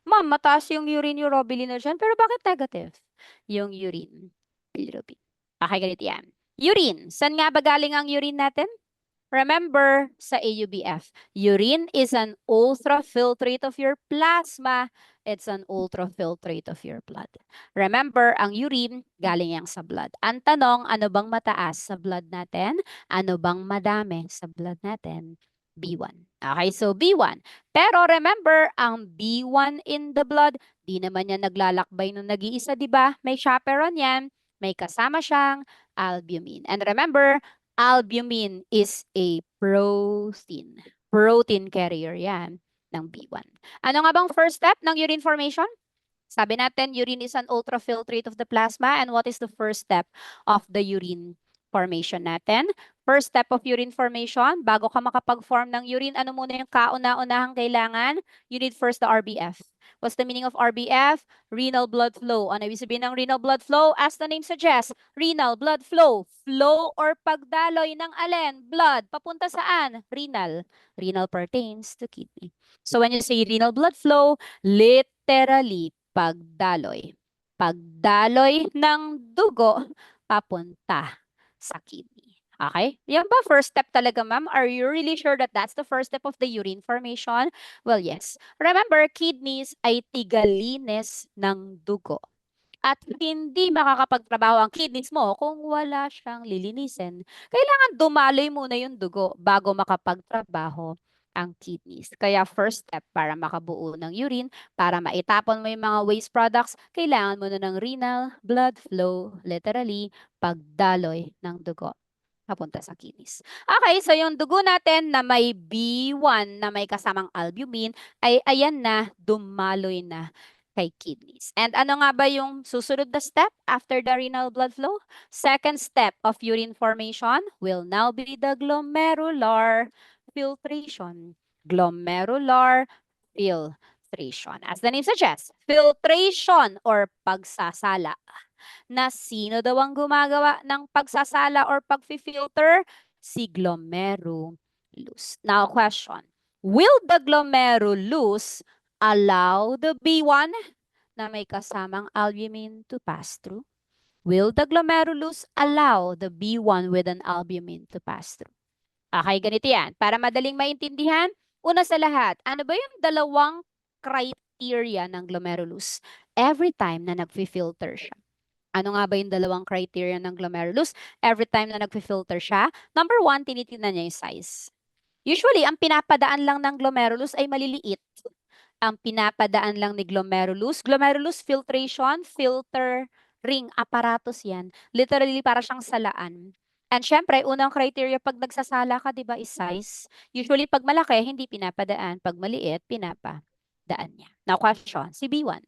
Ma'am, mataas yung urine urobilinogen, pero bakit negative? Yung urine bilirubin. Okay, ganito yan. Urine. Saan nga ba galing ang urine natin? Remember sa AUBF, urine is an ultrafiltrate of your plasma. It's an ultrafiltrate of your blood. Remember, ang urine galing yang sa blood. Ang tanong, ano bang mataas sa blood natin? Ano bang madami sa blood natin? B1. Okay, so B1. Pero remember, ang B1 in the blood, di naman yan naglalakbay nung nag-iisa, di ba? May chaperone yan. May kasama siyang albumin. And remember, albumin is a protein. Protein carrier yan ng B1. Ano nga bang first step ng urine formation? Sabi natin, urine is an ultrafiltrate of the plasma. And what is the first step of the urine formation natin? First step of urine formation, bago ka makapag-form ng urine, ano muna yung kauna-unahang kailangan? You need first the RBF. What's the meaning of RBF? Renal blood flow. Ano ibig sabihin ng renal blood flow? As the name suggests, renal blood flow. Flow or pagdaloy ng alin? Blood. Papunta saan? Renal. Renal pertains to kidney. So when you say renal blood flow, literally, pagdaloy. Pagdaloy ng dugo papunta sa kidney. Okay? Yan ba first step talaga, ma'am? Are you really sure that that's the first step of the urine formation? Well, yes. Remember, kidneys ay tigalinis ng dugo. At hindi makakapagtrabaho ang kidneys mo kung wala siyang lilinisin. Kailangan dumaloy muna yung dugo bago makapagtrabaho ang kidneys. Kaya first step para makabuo ng urine, para maitapon mo yung mga waste products, kailangan mo na ng renal blood flow, literally, pagdaloy ng dugo papunta sa kidneys. Okay, so yung dugo natin na may B1 na may kasamang albumin ay ayan na, dumaloy na kay kidneys. And ano nga ba yung susunod na step after the renal blood flow? Second step of urine formation will now be the glomerular filtration. Glomerular filtration. As the name suggests, filtration or pagsasala. Na sino daw ang gumagawa ng pagsasala or pag-filter? Si glomerulus. Now, question. Will the glomerulus allow the B1 na may kasamang albumin to pass through? Will the glomerulus allow the B1 with an albumin to pass through? Okay, ganito yan. Para madaling maintindihan, Una sa lahat, ano ba yung dalawang criteria ng glomerulus every time na nag-filter siya? Ano nga ba yung dalawang criteria ng glomerulus every time na nag-filter siya? Number one, tinitingnan niya yung size. Usually, ang pinapadaan lang ng glomerulus ay maliliit. Ang pinapadaan lang ni glomerulus filtration, filter ring, aparatus yan. Literally, para siyang salaan. And syempre, unang criteria pag nagsasala ka, di ba, is size. Usually, pag malaki, hindi pinapadaan. Pag maliit, pinapadaan niya. Now, question, si B1.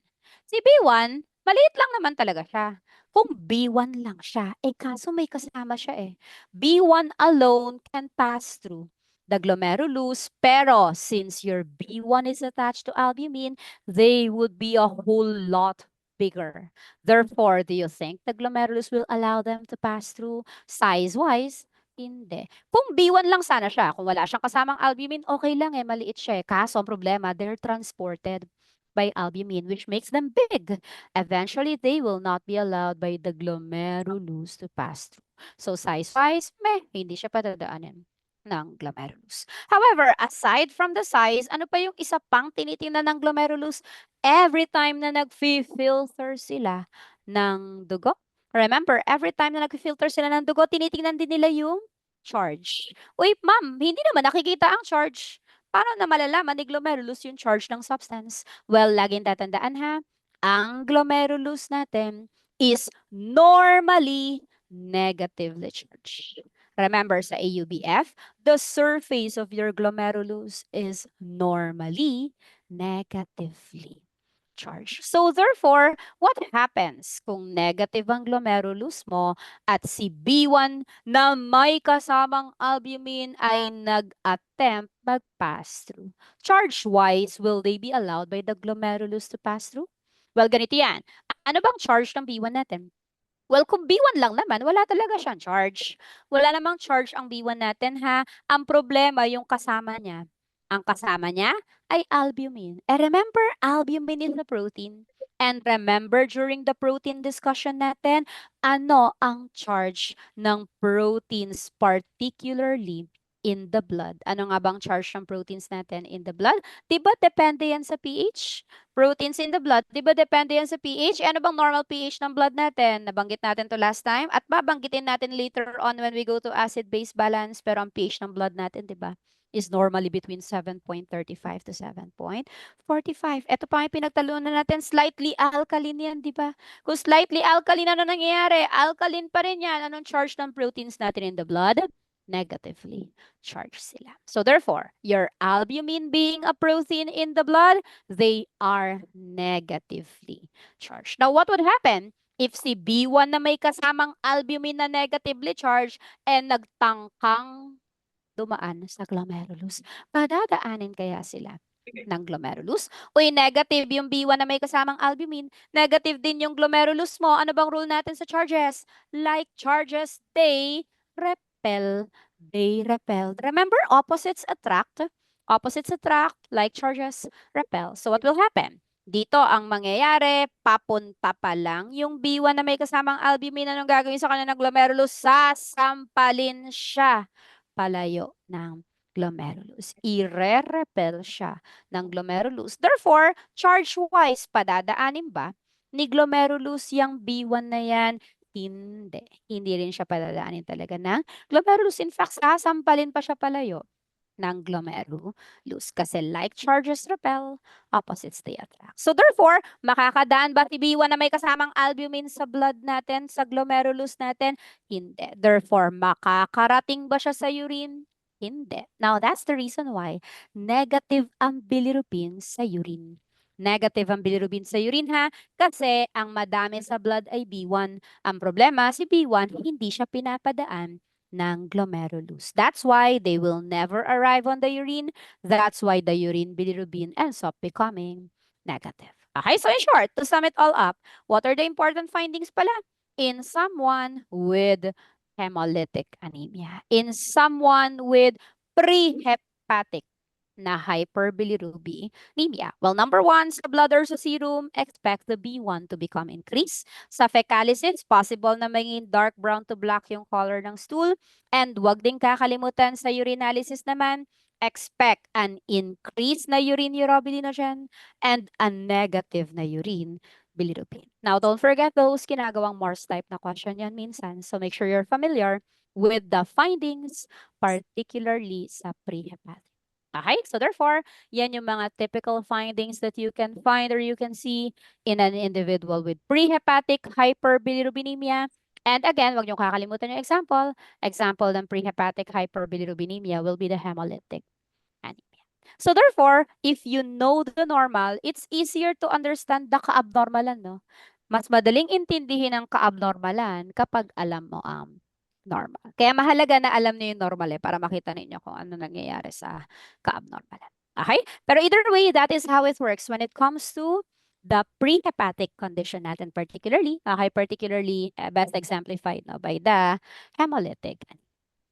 Si B1, maliit lang naman talaga siya. Kung B1 lang siya, kaso may kasama siya B1 alone can pass through the glomerulus, pero since your B1 is attached to albumin, they would be a whole lot bigger. Therefore, do you think the glomerulus will allow them to pass through size-wise? Hindi. Kung B1 lang sana siya, kung wala siyang kasamang albumin, okay lang maliit siya Kaso, ang problema, they're transported by albumin, which makes them big. Eventually, they will not be allowed by the glomerulus to pass through. So, size-wise, hindi siya patadaanin ng glomerulus. However, aside from the size, ano pa yung isa pang tinitingnan ng glomerulus every time na nag-filter sila ng dugo? Remember, every time na nag-filter sila ng dugo, tinitingnan din nila yung charge. Uy, ma'am, hindi naman nakikita ang charge. Paano na malalaman ni glomerulus yung charge ng substance? Well, laging tatandaan ha, ang glomerulus natin is normally negatively charged. Remember sa AUBF, the surface of your glomerulus is normally negatively charged. So therefore, what happens kung negative ang glomerulus mo at si B1 na may kasamang albumin ay nag-attempt mag-pass through? Charge-wise, will they be allowed by the glomerulus to pass through? Well, ganito yan. Ano bang charge ng B1 natin? Well, kung B1 lang naman, wala talaga siyang charge. Wala namang charge ang B1 natin ha. Ang problema yung kasama niya. Ang kasama niya ay albumin. And remember, albumin is a protein. And remember, during the protein discussion natin, ano ang charge ng proteins, particularly in the blood? Ano nga bang charge ng proteins natin in the blood? Diba depende yan sa pH? Proteins in the blood, di ba depende yan sa pH? Ano bang normal pH ng blood natin? Nabanggit natin to last time at babanggitin natin later on when we go to acid-base balance. Pero ang pH ng blood natin, di ba, is normally between 7.35 to 7.45. Ito pa yung pinagtalunan natin, slightly alkaline yan, di ba? Kung slightly alkaline, ano nangyayari? Alkaline pa rin yan. Anong charge ng proteins natin in the blood? Negatively charged sila. So therefore, your albumin being a protein in the blood, they are negatively charged. Now, what would happen if si B1 na may kasamang albumin na negatively charged and nagtangkang dumaan sa glomerulus? Padadaanin kaya sila ng glomerulus? Uy, negative yung B1 na may kasamang albumin. Negative din yung glomerulus mo. Ano bang rule natin sa charges? Like charges, they repel. They repel. Remember, opposites attract. Opposites attract, like charges repel. So what will happen? Dito ang mangyayari, papunta pa lang yung B1 na may kasamang albumin. Anong gagawin sa kanya ng glomerulus? Sasampalin siya palayo ng glomerulus. Ire-repel siya ng glomerulus. Therefore, charge-wise, padadaanin ba ni glomerulus yung B1 na yan? Hindi. Hindi rin siya padadaanin talaga ng glomerulus. In fact, sasampalin pa siya palayo ng glomerulus. Kasi like charges repel, opposites they attract. So therefore, makakadaan ba si B1 na may kasamang albumin sa blood natin, sa glomerulus natin? Hindi. Therefore, makakarating ba siya sa urine? Hindi. Now, that's the reason why negative ang bilirubin sa urine. Negative ang bilirubin sa urine ha, kasi ang madami sa blood ay B1. Ang problema, si B1, hindi siya pinapadaan ng glomerulus. That's why they will never arrive on the urine. That's why the urine bilirubin ends up becoming negative. Okay, so in short, to sum it all up, what are the important findings pala? In someone with hemolytic anemia, in someone with prehepatic na hyperbilirubinemia. Well, number one, sa blood or sa serum, expect the B1 to become increased. Sa fecalysis, possible na maging dark brown to black yung color ng stool. And wag din kakalimutan sa urinalysis naman, expect an increase na urine urobilinogen and a negative na urine bilirubin. Now, don't forget those ginagawang Morse type na question yan minsan. So make sure you're familiar with the findings, particularly sa prehepatic. Okay, so therefore, yan yung mga typical findings that you can find or you can see in an individual with prehepatic hyperbilirubinemia. And again, wag niyo kakalimutan yung example. Example ng prehepatic hyperbilirubinemia will be the hemolytic anemia. So therefore, if you know the normal, it's easier to understand the ka-abnormalan, no? Mas madaling intindihin ang ka-abnormalan kapag alam mo ang normal. Kaya mahalaga na alam niyo yung normal para makita ninyo kung ano nangyayari sa ka-abnormalan. Okay? Pero either way, that is how it works when it comes to the prehepatic condition natin particularly, particularly best exemplified no, by the hemolytic.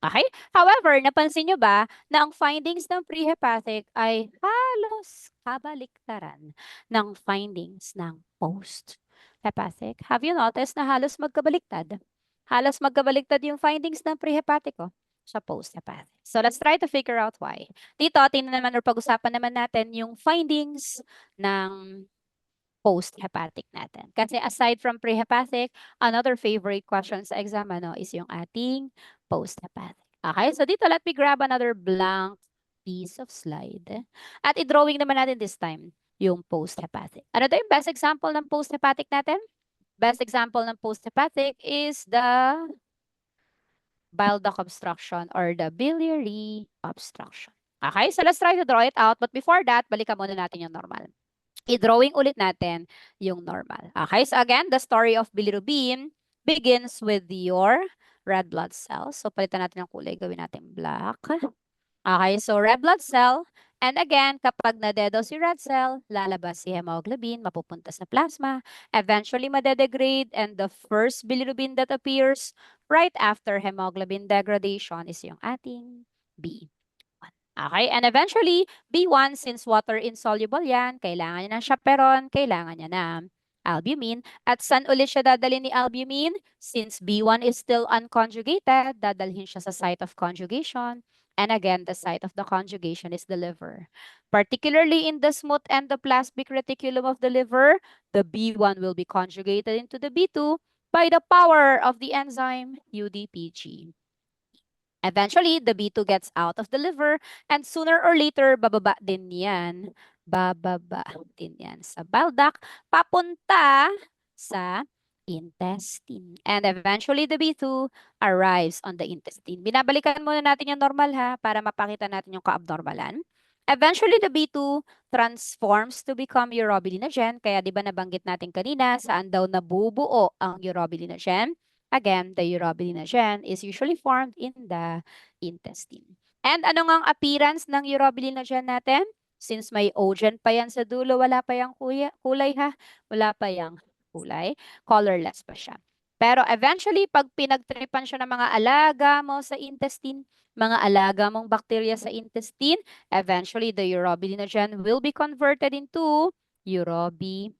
Okay? However, napansin nyo ba na ang findings ng prehepatic ay halos kabaliktaran ng findings ng post-hepatic? Have you noticed na halos magkabaliktad? Halos magkabaliktad yung findings ng prehepatic sa post-hepatic. So let's try to figure out why. Dito, tingnan naman or pag-usapan naman natin yung findings ng post-hepatic natin. Kasi aside from pre-hepatic, another favorite question sa exam is yung ating post-hepatic. Okay, so dito let me grab another blank piece of slide. At i-drawing naman natin this time yung post-hepatic. Ano daw yung best example ng post-hepatic natin? Best example ng post-hepatic is the bile duct obstruction or the biliary obstruction. Okay, so let's try to draw it out. But before that, balikan muna natin yung normal. I-drawing ulit natin yung normal. Okay, so again, the story of bilirubin begins with your red blood cells. So palitan natin ang kulay, gawin natin black. Okay, so red blood cell. And again, kapag nadedo si red cell, lalabas si hemoglobin, mapupunta sa plasma, eventually madedegrade, and the first bilirubin that appears right after hemoglobin degradation is yung ating B. Okay, and eventually, B1, since water insoluble yan, kailangan niya ng chaperon, kailangan niya ng albumin. At saan ulit siya dadalhin ni albumin? Since B1 is still unconjugated, dadalhin siya sa site of conjugation. And again, the site of the conjugation is the liver. Particularly in the smooth endoplasmic reticulum of the liver, the B1 will be conjugated into the B2 by the power of the enzyme UDPG. Eventually, the B2 gets out of the liver and sooner or later, bababa din yan. Bababa din yan sa bile duct, papunta sa intestine. And eventually, the B2 arrives on the intestine. Binabalikan muna natin yung normal para mapakita natin yung ka-abnormalan. Eventually, the B2 transforms to become urobilinogen. Kaya di ba nabanggit natin kanina saan daw nabubuo ang urobilinogen? Again, the urobilinogen is usually formed in the intestine. And ano nga ang appearance ng urobilinogen natin? Since may ogen pa yan sa dulo, wala pa yung kulay Wala pa yung kulay. Colorless pa siya. Pero eventually, pag pinagtripan siya ng mga alaga mo sa intestine, mga alaga mong bacteria sa intestine, eventually the urobilinogen will be converted into urobilin.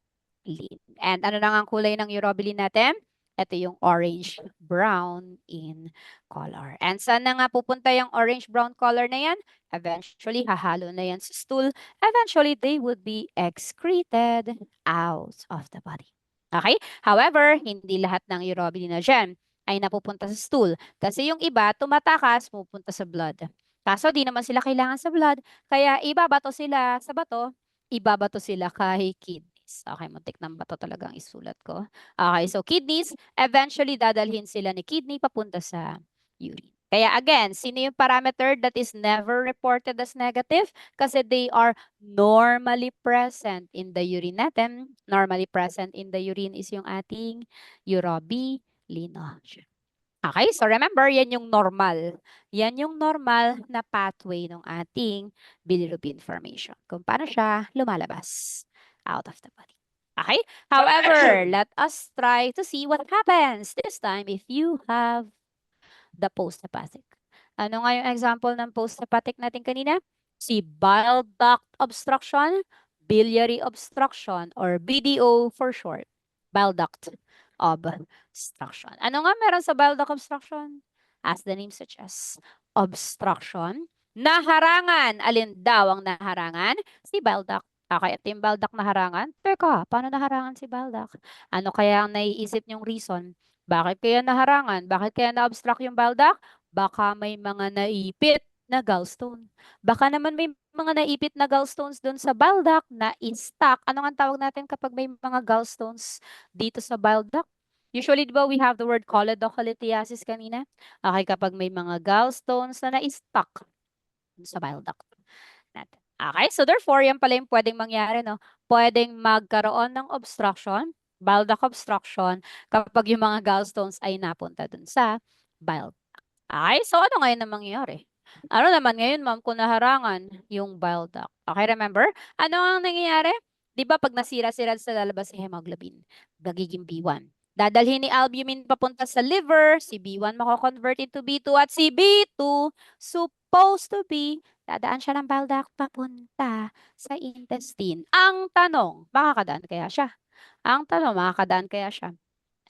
And ano na nga ang kulay ng urobilin natin? Ito yung orange-brown in color. And saan na nga pupunta yung orange-brown color na yan? Eventually, hahalo na yan sa stool. Eventually, they would be excreted out of the body. Okay? However, hindi lahat ng urobilinogen ay napupunta sa stool. Kasi yung iba, tumatakas, pupunta sa blood. Kaso, di naman sila kailangan sa blood. Kaya, ibabato sila sa bato, ibabato sila kay kidneys. Okay, muntik ng bato talagang isulat ko. Okay, so kidneys, eventually dadalhin sila ni kidney papunta sa urine. Kaya again, sino yung parameter that is never reported as negative? Kasi they are normally present in the urine natin. Normally present in the urine is yung ating urobilinogen. Okay, so remember, yan yung normal. Yan yung normal na pathway ng ating bilirubin formation. Kung paano siya lumalabas out of the body. Okay? However, let us try to see what happens this time if you have the post-hepatic. Ano nga yung example ng post-hepatic natin kanina? Si bile duct obstruction, biliary obstruction, or BDO for short. Bile duct obstruction. Ano nga meron sa bile duct obstruction? As the name suggests, obstruction Naharangan. Alin daw ang naharangan? Si bile duct. Okay, ito yung bile duct naharangan. Teka, paano naharangan si bile duct? Ano kaya ang naiisip niyong reason? Bakit kaya naharangan? Bakit kaya na-obstruct yung bile duct? Baka may mga naipit na gallstone. Baka naman may mga naipit na gallstones doon sa bile duct na stuck. Ano nga ang tawag natin kapag may mga gallstones dito sa bile duct? Usually, di ba, we have the word choledocholithiasis kanina? Okay, kapag may mga gallstones na na-stuck sa bile duct natin. Okay, so therefore, yan pala yung pwedeng mangyari, no? Pwedeng magkaroon ng obstruction, bile duct obstruction, kapag yung mga gallstones ay napunta dun sa bile duct. Okay, so ano ngayon na mangyayari? Ano naman ngayon, ma'am, kung naharangan yung bile duct? Okay, remember? Ano ang nangyayari? Di ba pag nasira-sira sa lalabas si hemoglobin, nagiging B1. Dadalhin ni albumin papunta sa liver, si B1 mako-convert into B2 at si B2 supposed to be dadaan siya ng bile duct papunta sa intestine. Ang tanong, makakadaan kaya siya? Ang tanong, makakadaan kaya siya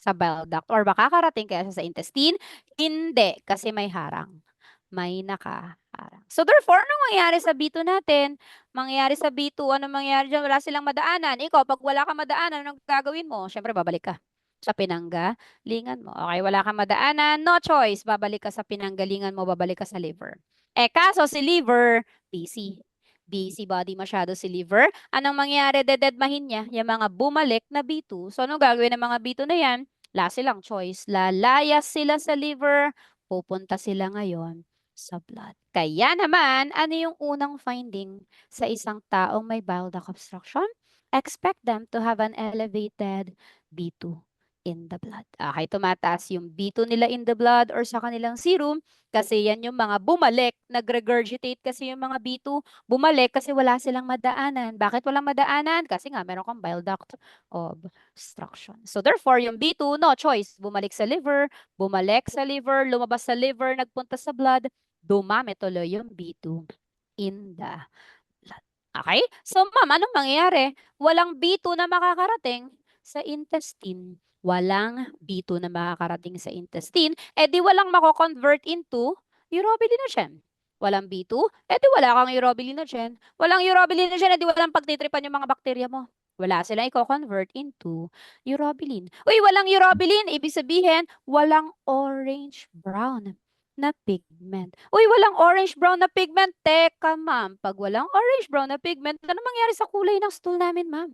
sa bile duct or makakarating kaya siya sa intestine? Hindi, kasi may harang. May nakaharang. So therefore, anong mangyayari sa B2 natin? Mangyayari sa B2, anong mangyayari dyan? Wala silang madaanan. Ikaw, pag wala kang madaanan, anong gagawin mo? Siyempre, babalik ka sa pinanggalingan mo. Okay, wala kang madaanan, no choice. Babalik ka sa pinanggalingan mo, babalik ka sa liver. Kaso si liver, busy. Busy body masyado si liver. Anong mangyayari? Dededmahin niya yung mga bumalik na B2. So, anong gagawin ng mga B2 na yan? Wala silang choice. Lalayas sila sa liver. Pupunta sila ngayon sa blood. Kaya naman, ano yung unang finding sa isang taong may bile duct obstruction? Expect them to have an elevated B2 in the blood. Okay, tumataas yung B2 nila in the blood or sa kanilang serum kasi yan yung mga bumalik, nag-regurgitate kasi yung mga B2, bumalik kasi wala silang madaanan. Bakit walang madaanan? Kasi nga meron kang bile duct obstruction. So therefore, yung B2, no choice, bumalik sa liver, lumabas sa liver, nagpunta sa blood, dumami tuloy yung B2 in the blood. Okay? So ma'am, anong mangyayari? Walang B2 na makakarating sa intestine. Walang B2 na makakarating sa intestine, di walang mako-convert into urobilinogen. Walang B2, di wala kang urobilinogen. Walang urobilinogen, di walang pagtitripan yung mga bakterya mo. Wala silang i-convert into urobilin. Uy, walang urobilin, ibig sabihin, walang orange-brown na pigment. Uy, walang orange-brown na pigment. Teka, ma'am, pag walang orange-brown na pigment, ano mangyari sa kulay ng stool namin, ma'am?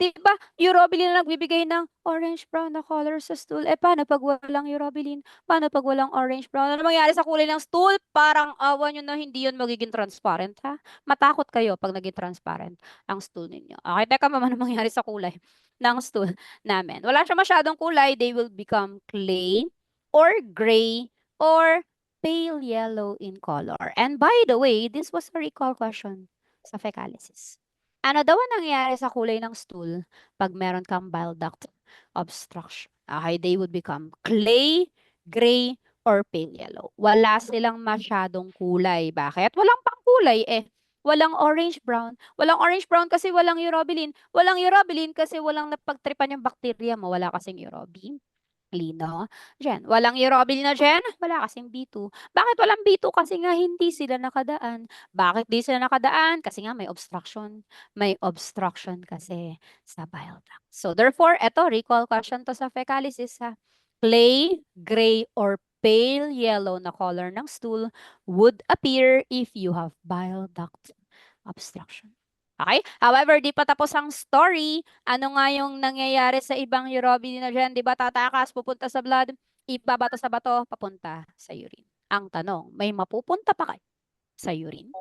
Diba, urobilin na nagbibigay ng orange-brown na color sa stool. Paano pag walang urobilin? Paano pag walang orange-brown? Ano mangyari sa kulay ng stool? Parang awa nyo na hindi yun magiging transparent, ha? Matakot kayo pag naging transparent ang stool ninyo. Okay, teka ma'am, ano mangyari sa kulay ng stool namin? Wala siya masyadong kulay. They will become clay or gray or pale yellow in color. And by the way, this was a recall question sa fecalysis. Ano daw ang nangyayari sa kulay ng stool pag meron kang bile duct obstruction? Okay, they would become clay, gray, or pale yellow. Wala silang masyadong kulay. Bakit? Walang pangkulay eh. Walang orange-brown. Walang orange-brown kasi walang urobilin. Walang urobilin kasi walang napagtripan yung bakterya mo. Wala kasing urobilin. Lino, Jen. Walang urobilin na Jen? Wala kasing B2. Bakit walang B2? Kasi nga hindi sila nakadaan. Bakit di sila nakadaan? Kasi nga may obstruction. May obstruction kasi sa bile duct. So therefore, eto, recall question to sa fecalysis ha. Clay, gray, or pale yellow na color ng stool would appear if you have bile duct obstruction. Okay? However, di pa tapos ang story. Ano nga yung nangyayari sa ibang urobilin na dyan? Di ba tatakas, pupunta sa blood, ibabato sa bato, papunta sa urine. Ang tanong, may mapupunta pa kaya sa urine?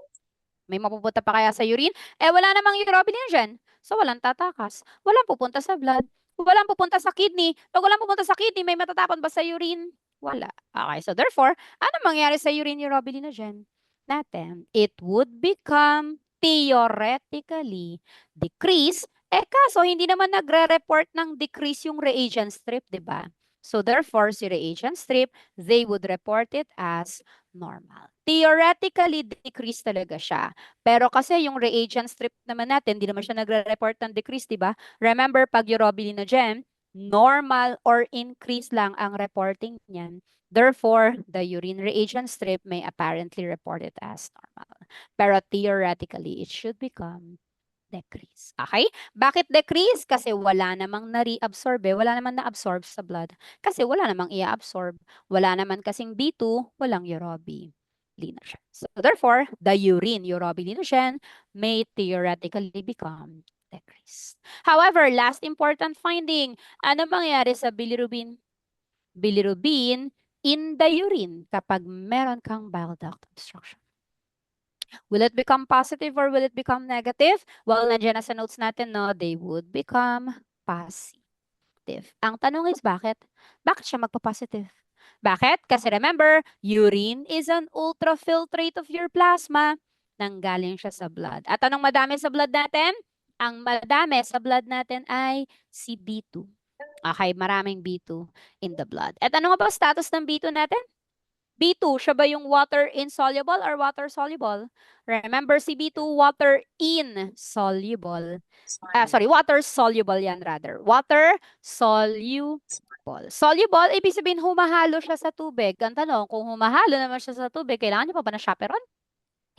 May mapupunta pa kaya sa urine? Wala namang urobilin dyan. So, walang tatakas. Walang pupunta sa blood. Walang pupunta sa kidney. Pag walang pupunta sa kidney, may matatapon ba sa urine? Wala. Okay, so therefore, ano mangyayari sa urine urobilin na dyan? Natin, it would become theoretically decrease. Kaso hindi naman nagre-report ng decrease yung reagent strip, di ba? So therefore, si reagent strip, they would report it as normal. Theoretically, decrease talaga siya. Pero kasi yung reagent strip naman natin, hindi naman siya nagre-report ng decrease, di ba? Remember, pag urobilinogen, normal or increase lang ang reporting niyan. Therefore, the urine reagent strip may apparently report it as normal. Pero theoretically, it should become decrease. Okay? Bakit decrease? Kasi wala namang na-reabsorb wala namang na-absorb sa blood. Kasi wala namang i-absorb. Wala naman kasing B2, walang urobilinogen. So therefore, the urine urobilinogen may theoretically become decreased. However, last important finding, ano mangyayari sa bilirubin? Bilirubin in the urine kapag meron kang bile duct obstruction. Will it become positive or will it become negative? Well, nandiyan na sa notes natin, no, they would become positive. Ang tanong is bakit? Bakit siya magpa-positive? Bakit? Kasi remember, urine is an ultrafiltrate of your plasma. Nanggaling siya sa blood. At anong madami sa blood natin? Ang madami sa blood natin ay si B2. Okay, maraming B2 in the blood. At ano nga ba status ng B2 natin? B2, siya ba yung water insoluble or water soluble? Remember, si B2, water insoluble. Water soluble yan rather. Water soluble. Soluble, ibig sabihin humahalo siya sa tubig. Ang tanong, kung humahalo naman siya sa tubig, kailangan niya pa ba ng chaperone?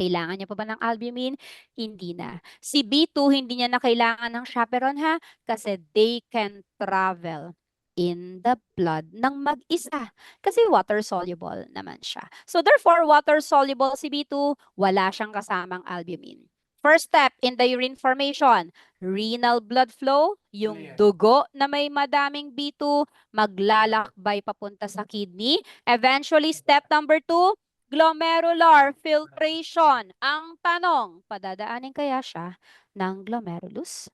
Kailangan niya pa ba ng albumin? Hindi na. Si B2, hindi niya na kailangan ng chaperone ha, kasi they can travel in the blood ng mag-isa. Kasi water-soluble naman siya. So therefore, water-soluble si B2, wala siyang kasamang albumin. First step in the urine formation, renal blood flow, yung dugo na may madaming B2, maglalakbay papunta sa kidney. Eventually, step number 2, glomerular filtration. Ang tanong, padadaanin kaya siya ng glomerulus?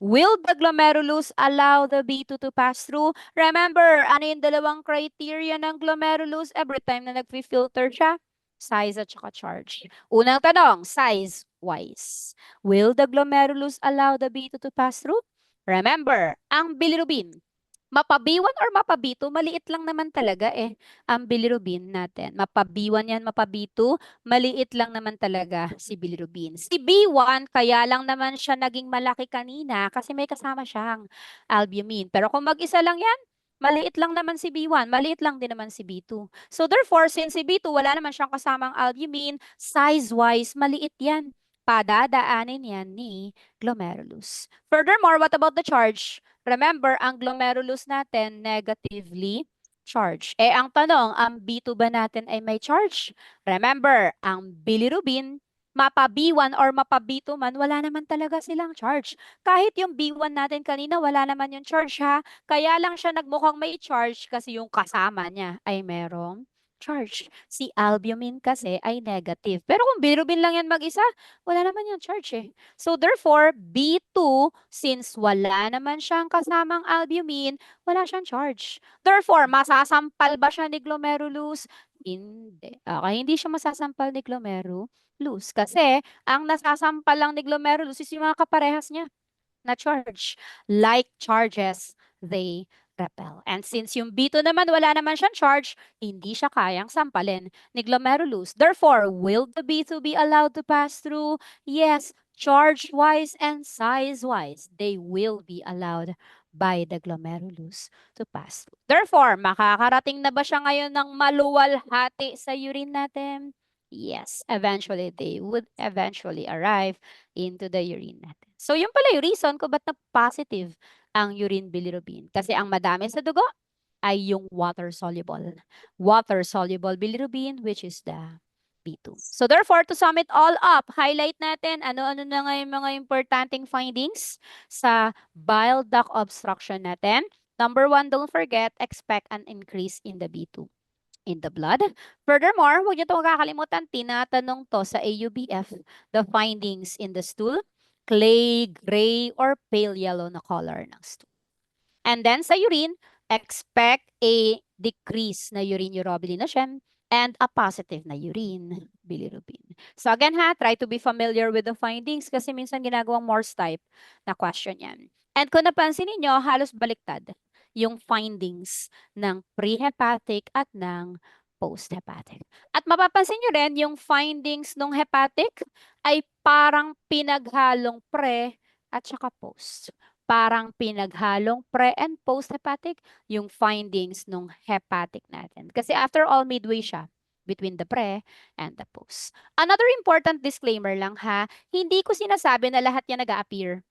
Will the glomerulus allow the B2 to pass through? Remember, ano yung dalawang criteria ng glomerulus every time na nag-filter siya? Size at saka charge. Unang tanong, size-wise. Will the glomerulus allow the B2 to pass through? Remember, ang bilirubin, mapa-B1 or mapa-B2, maliit lang naman talaga ang bilirubin natin. Mapa-B1 yan, mapa-B2, maliit lang naman talaga si bilirubin. Si B1, kaya lang naman siya naging malaki kanina kasi may kasama siyang albumin. Pero kung mag-isa lang yan, maliit lang naman si B1, maliit lang din naman si B2. So therefore, since si B2 wala naman siyang kasamang albumin, size-wise, maliit yan. Padadaanin yan ni glomerulus. Furthermore, what about the charge? Remember, ang glomerulus natin negatively charged. Ang tanong, ang B2 ba natin ay may charge? Remember, ang bilirubin, mapa B1 or mapa B2 man, wala naman talaga silang charge. Kahit yung B1 natin kanina, wala naman yung charge ha. Kaya lang siya nagmukhang may charge kasi yung kasama niya ay merong charge. Si albumin kasi ay negative. Pero kung bilirubin lang yan mag-isa, wala naman yung charge So therefore, B2, since wala naman siyang kasamang albumin, wala siyang charge. Therefore, masasampal ba siya ni glomerulus? Hindi. Okay, hindi siya masasampal ni glomerulus. Kasi, ang nasasampal lang ni glomerulus is yung mga kaparehas niya na charge. Like charges, they repel. And since yung B2 naman, wala naman siyang charge, hindi siya kayang sampalin ni glomerulus. Therefore, will the B2 be allowed to pass through? Yes, charge-wise and size-wise, they will be allowed by the glomerulus to pass through. Therefore, makakarating na ba siya ngayon ng maluwalhati sa urine natin? Yes, eventually they would eventually arrive into the urine natin. So, yung pala yung reason kung ba't na positive ang urine bilirubin. Kasi ang madami sa dugo ay yung water-soluble. Water-soluble bilirubin, which is the B2. So therefore, to sum it all up, highlight natin ano-ano na nga yung mga importanteng findings sa bile duct obstruction natin. Number 1, don't forget, expect an increase in the B2 in the blood. Furthermore, huwag niyo itong kakalimutan, tinatanong to sa AUBF, the findings in the stool, clay, gray, or pale yellow na color ng stool. And then sa urine, expect a decrease na urine urobilinogen and a positive na urine bilirubin. So again ha, try to be familiar with the findings kasi minsan ginagawang Morse type na question yan. And kung napansin niyo halos baliktad yung findings ng pre-hepatic at ng post-hepatic. At mapapansin nyo rin, yung findings ng hepatic ay parang pinaghalong pre at saka post. parang pinaghalong pre and post-hepatic yung findings nung hepatic natin. Kasi after all, midway siya between the pre and the post. Another important disclaimer lang ha, hindi ko sinasabi na lahat yan nag-a-appear.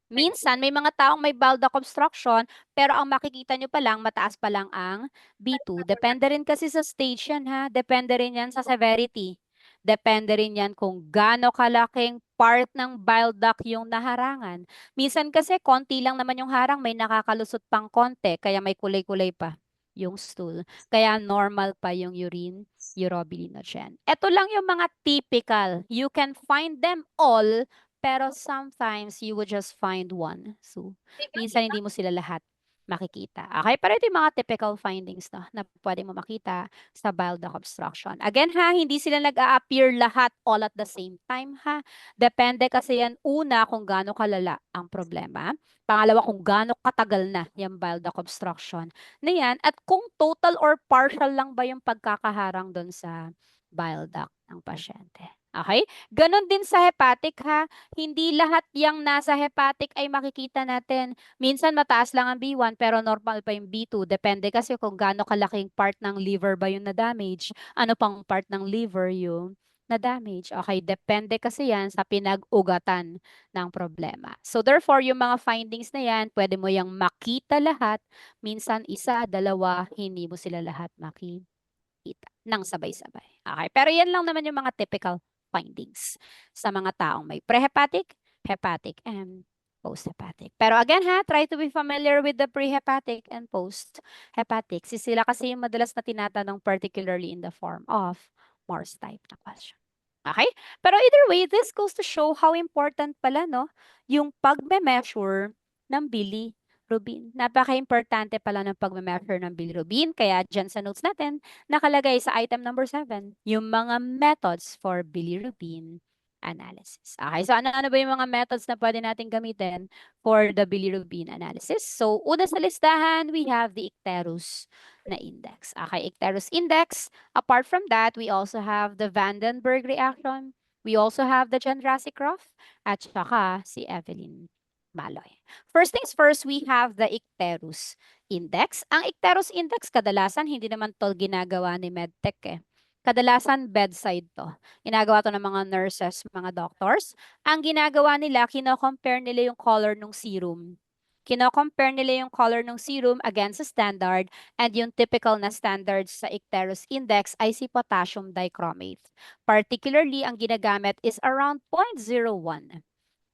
Minsan, may mga taong may bile duct obstruction, pero ang makikita nyo pa lang, mataas pa lang ang B2. Depende rin kasi sa stage yan ha. Depende rin yan sa severity. Depende rin yan kung gaano kalaking part ng bile duct yung naharangan. Minsan kasi, konti lang naman yung harang, may nakakalusot pang konti, kaya may kulay-kulay pa yung stool. Kaya normal pa yung urine urobilinogen. Ito lang yung mga typical. You can find them all, pero sometimes you would just find one. So, minsan hindi mo sila lahat makikita. Okay, pero ito yung mga typical findings na pwede mo makita sa bile duct obstruction. Again ha, hindi sila nag-a-appear lahat all at the same time ha. Depende kasi yan una kung gaano kalala ang problema. Pangalawa, kung gaano katagal na yung bile duct obstruction na yan. At kung total or partial lang ba yung pagkakaharang doon sa bile duct ng pasyente. Okay? Ganon din sa hepatic ha. Hindi lahat yung nasa hepatic ay makikita natin. Minsan mataas lang ang B1 pero normal pa yung B2. Depende kasi kung gaano kalaking part ng liver ba yung na-damage. Ano pang part ng liver yung na-damage. Okay, depende kasi yan sa pinag-ugatan ng problema. So therefore, yung mga findings na yan, pwede mo yung makita lahat. Minsan isa, dalawa, hindi mo sila lahat makita ng sabay-sabay. Okay, pero yan lang naman yung mga typical findings sa mga taong may prehepatic, hepatic, and post-hepatic. Pero again ha, try to be familiar with the prehepatic and post-hepatic. Sila kasi yung madalas na tinatanong particularly in the form of Morse type na question. Okay? Pero either way, this goes to show how important pala, no, yung pagme-measure ng bilirubin. Napaka-importante pala ng pagme-measure ng bilirubin. Kaya dyan sa notes natin, nakalagay sa item number 7, yung mga methods for bilirubin analysis. Okay, so ano-ano ba yung mga methods na pwede natin gamitin for the bilirubin analysis? So, una sa listahan, we have the Icterus na index. Okay, Icterus index. Apart from that, we also have the Vandenberg reaction. We also have the Chandrasekhov at saka si Evelyn Maloy. First things first, we have the Icterus index. Ang Icterus index, kadalasan hindi naman to ginagawa ni MedTech eh. Kadalasan bedside to. Ginagawa to ng mga nurses, mga doctors. Ang ginagawa nila, kino-compare nila yung color ng serum. Kino-compare nila yung color ng serum against sa standard, and yung typical na standards sa Icterus index ay si potassium dichromate. Particularly, ang ginagamit is around 0.01.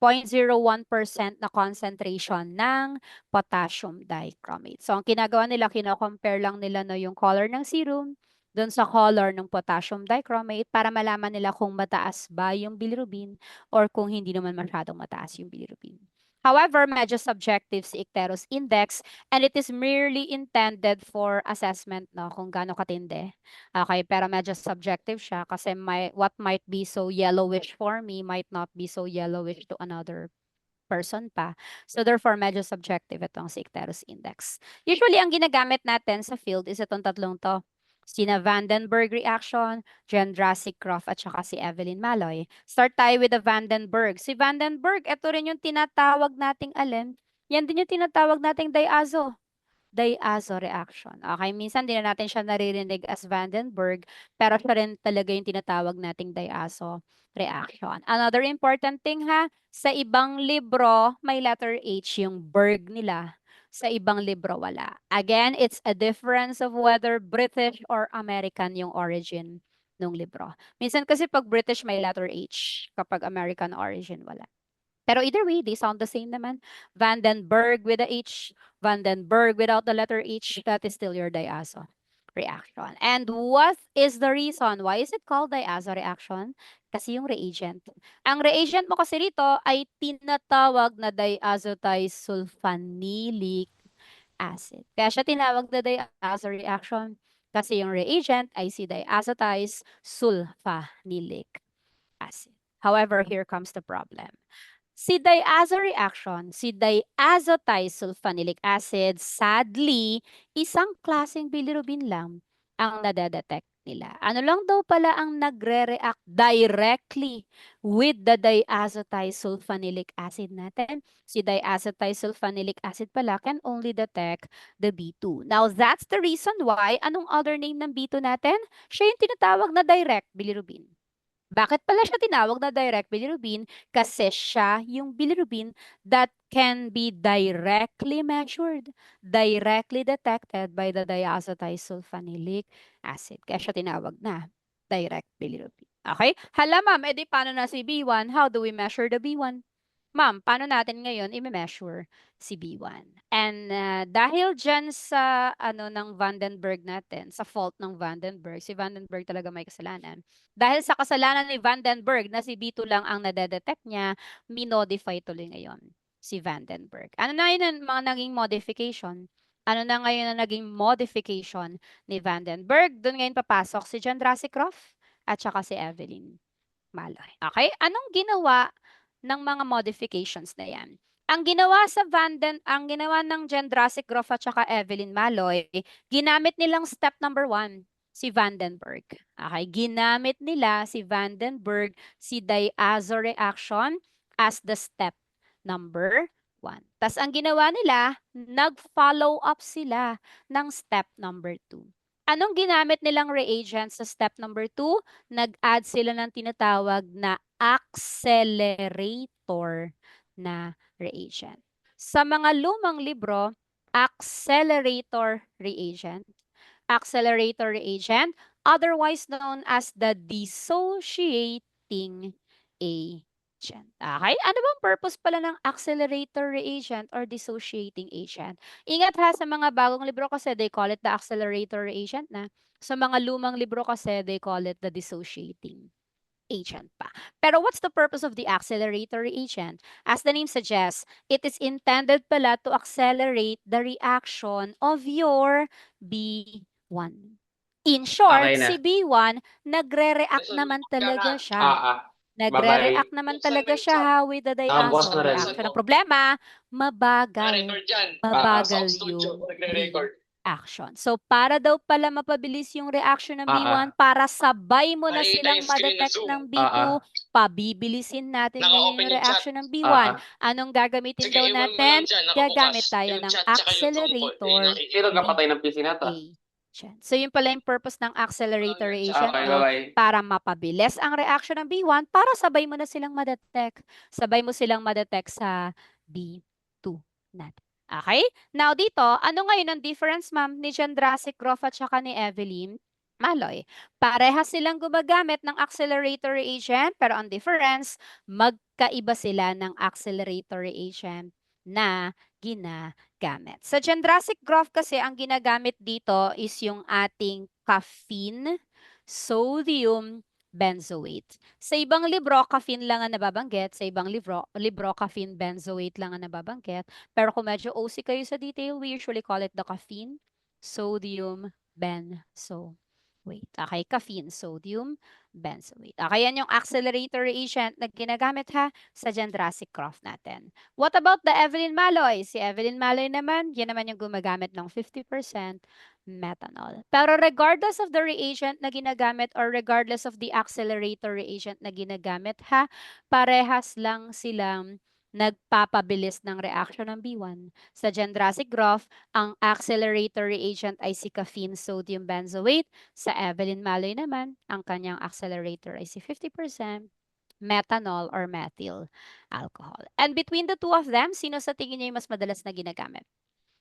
0.01% na concentration ng potassium dichromate. So, ang ginagawa nila, kino-compare lang nila no, yung color ng serum doon sa color ng potassium dichromate para malaman nila kung mataas ba yung bilirubin or kung hindi naman masyadong mataas yung bilirubin. However, medyo subjective si Icterus index and it is merely intended for assessment no, kung gaano katindi. Okay, pero medyo subjective siya kasi what might be so yellowish for me might not be so yellowish to another person pa. So therefore, medyo subjective itong si Icterus index. Usually, ang ginagamit natin sa field is itong tatlong to. Sina Vandenberg reaction, Chandrasekhov at saka si Evelyn Maloy. Start tayo with the Vandenberg. Si Vandenberg, ito rin yung tinatawag nating alin. Yan din yung tinatawag nating diazo reaction. Okay, minsan din na natin siya naririnig as Vandenberg, pero siya rin talaga yung tinatawag nating diazo reaction. Another important thing ha, sa ibang libro, may letter H yung Berg nila. Sa ibang libro, wala. Again, it's a difference of whether British or American yung origin ng libro. Minsan kasi pag British, may letter H. Kapag American origin, wala. Pero either way, they sound the same naman. Vandenberg with the H, Vandenberg without the letter H, that is still your diazo reaction. And what is the reason? Why is it called diazo reaction? Kasi yung reagent. Ang reagent mo kasi rito ay tinatawag na diazothiosulfanilic acid. Kaya siya tinawag na diazo reaction kasi yung reagent ay si diazothisulfanilic acid. However, here comes the problem. Si diazo reaction, si diazothisulfanilic acid, sadly, isang klaseng bilirubin lang ang nadedetect nila. Ano lang daw pala ang nagre-react directly with the diazotiosulfonilic acid natin? Si diazotiosulfonilic acid pala can only detect the B2. Now, that's the reason why, anong other name ng B2 natin? Siya yung tinatawag na direct bilirubin. Bakit pala siya tinawag na direct bilirubin? Kasi siya yung bilirubin that can be directly measured, directly detected by the diazotiosulfonilic acid. Kaya siya tinawag na direct bilirubin. Okay? Hala ma'am, edi paano na si B1? How do we measure the B1? Ma'am, paano natin ngayon i-measure si B1? And dahil dyan sa ano ng Vandenberg natin, sa fault ng Vandenberg, si Vandenberg talaga may kasalanan. Dahil sa kasalanan ni Vandenberg na si B2 lang ang nadedetect niya, minodify tuloy ngayon si Vandenberg. Ano na yun ang mga naging modification? Ano na ngayon ang naging modification ni Vandenberg? Doon ngayon papasok si John Drassicroft at saka si Evelyn Maloy. Okay? Anong ginawa ng mga modifications na yan? Ang ginawa ng Jen Drassicroft at saka Evelyn Maloy, ginamit nilang step number 1, si Vandenberg. Okay, ginamit nila si Vandenberg, si diazo reaction as the step number 1. Tas ang ginawa nila, nag-follow up sila ng step number 2. Anong ginamit nilang reagent sa step number 2? Nag-add sila ng tinatawag na accelerator na reagent. Sa mga lumang libro, accelerator reagent, otherwise known as the dissociating agent. Okay? Ano bang purpose pala ng accelerator reagent or dissociating agent? Ingat ha sa mga bagong libro kasi they call it the accelerator reagent na. Sa mga lumang libro kasi they call it the dissociating agent pa. Pero what's the purpose of the accelerator agent? As the name suggests, it is intended pala to accelerate the reaction of your B1. In short, Okay na. si B1, nagre-react naman talaga siya. Nagre-react naman talaga siya ha with the Tapos diazo na rin. reaction. Ang problema, mabagal. Mabagal yung reaction. So, para daw pala mapabilis yung reaction ng B1, para sabay mo na silang ma-detect ng B2, pabibilisin natin ngayon yung reaction ng B1. Anong gagamitin daw natin? Gagamit tayo ng accelerator Sino kapatay ng PC na to? agent. So, yun pala yung purpose ng accelerator agent, Okay, no? bye-bye. Para mapabilis ang reaction ng B1, para sabay mo na silang ma-detect. Sabay mo silang ma-detect sa B2 natin. Okay? Now, dito, ano ngayon ang difference, ma'am, ni John Drassicroft at saka ni Evelyn Maloy? Parehas silang gumagamit ng accelerator agent, pero ang difference, magkaiba sila ng accelerator agent na ginagamit. Sa Gendrastic graph kasi, ang ginagamit dito is yung ating caffeine, sodium, benzoate. Sa ibang libro, caffeine lang ang nababanggit. Sa ibang libro, caffeine, benzoate lang ang nababanggit. Pero kung medyo OC kayo sa detail, we usually call it the caffeine, sodium, benzoate. Okay, caffeine, sodium, benzoate. Okay, yan yung accelerator agent na ginagamit ha sa Gendrasicroft natin. What about the Evelyn Maloy? Si Evelyn Maloy naman, yan naman yung gumagamit ng 50% methanol. Pero regardless of the reagent na ginagamit or regardless of the accelerator reagent na ginagamit ha, parehas lang silang nagpapabilis ng reaction ng B1. Sa Gendrastic graph, ang accelerator reagent ay si caffeine sodium benzoate. Sa Evelyn Maloy naman, ang kanyang accelerator ay si 50% methanol or methyl alcohol. And between the two of them, sino sa tingin niyo yung mas madalas na ginagamit?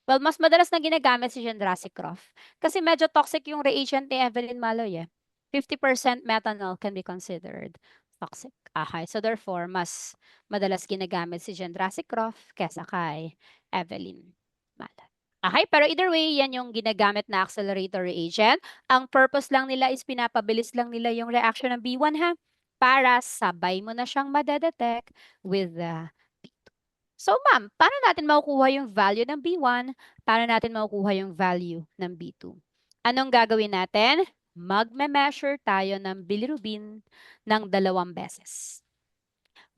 Well, mas madalas na ginagamit si Gendrasicroft. Kasi medyo toxic yung reagent ni Evelyn Maloy eh. 50% methanol can be considered toxic. Okay, so therefore, mas madalas ginagamit si Gendrasicroft kesa kay Evelyn Maloy. Okay, pero either way, yan yung ginagamit na accelerator reagent. Ang purpose lang nila is pinapabilis lang nila yung reaction ng B1 ha, para sabay mo na siyang madedetect with the B2. So ma'am, paano natin makukuha yung value ng B1? Paano natin makukuha yung value ng B2? Anong gagawin natin? Magme-measure tayo ng bilirubin ng 2 beses.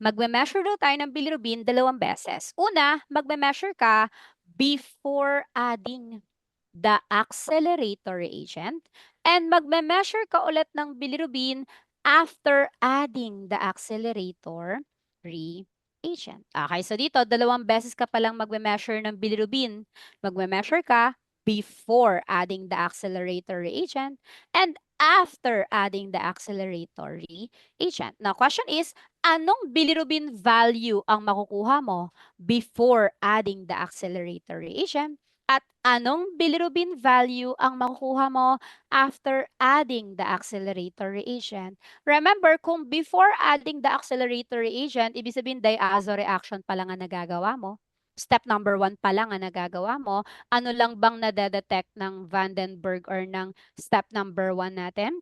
Magme-measure daw tayo ng bilirubin 2 beses. Una, magme-measure ka before adding the accelerator reagent. And magme-measure ka ulit ng bilirubin after adding the accelerator reagent. Okay, so dito, 2 beses ka palang magme-measure ng bilirubin. Magme-measure ka before adding the accelerator reagent and after adding the accelerator reagent. Now, question is, anong bilirubin value ang makukuha mo before adding the accelerator reagent? At anong bilirubin value ang makukuha mo after adding the accelerator reagent? Remember, kung before adding the accelerator reagent, ibig sabihin diazo reaction pa lang ang nagagawa mo. Step number 1 pa lang ang nagagawa mo. Ano lang bang nadedetect ng Vandenberg or ng step number 1 natin?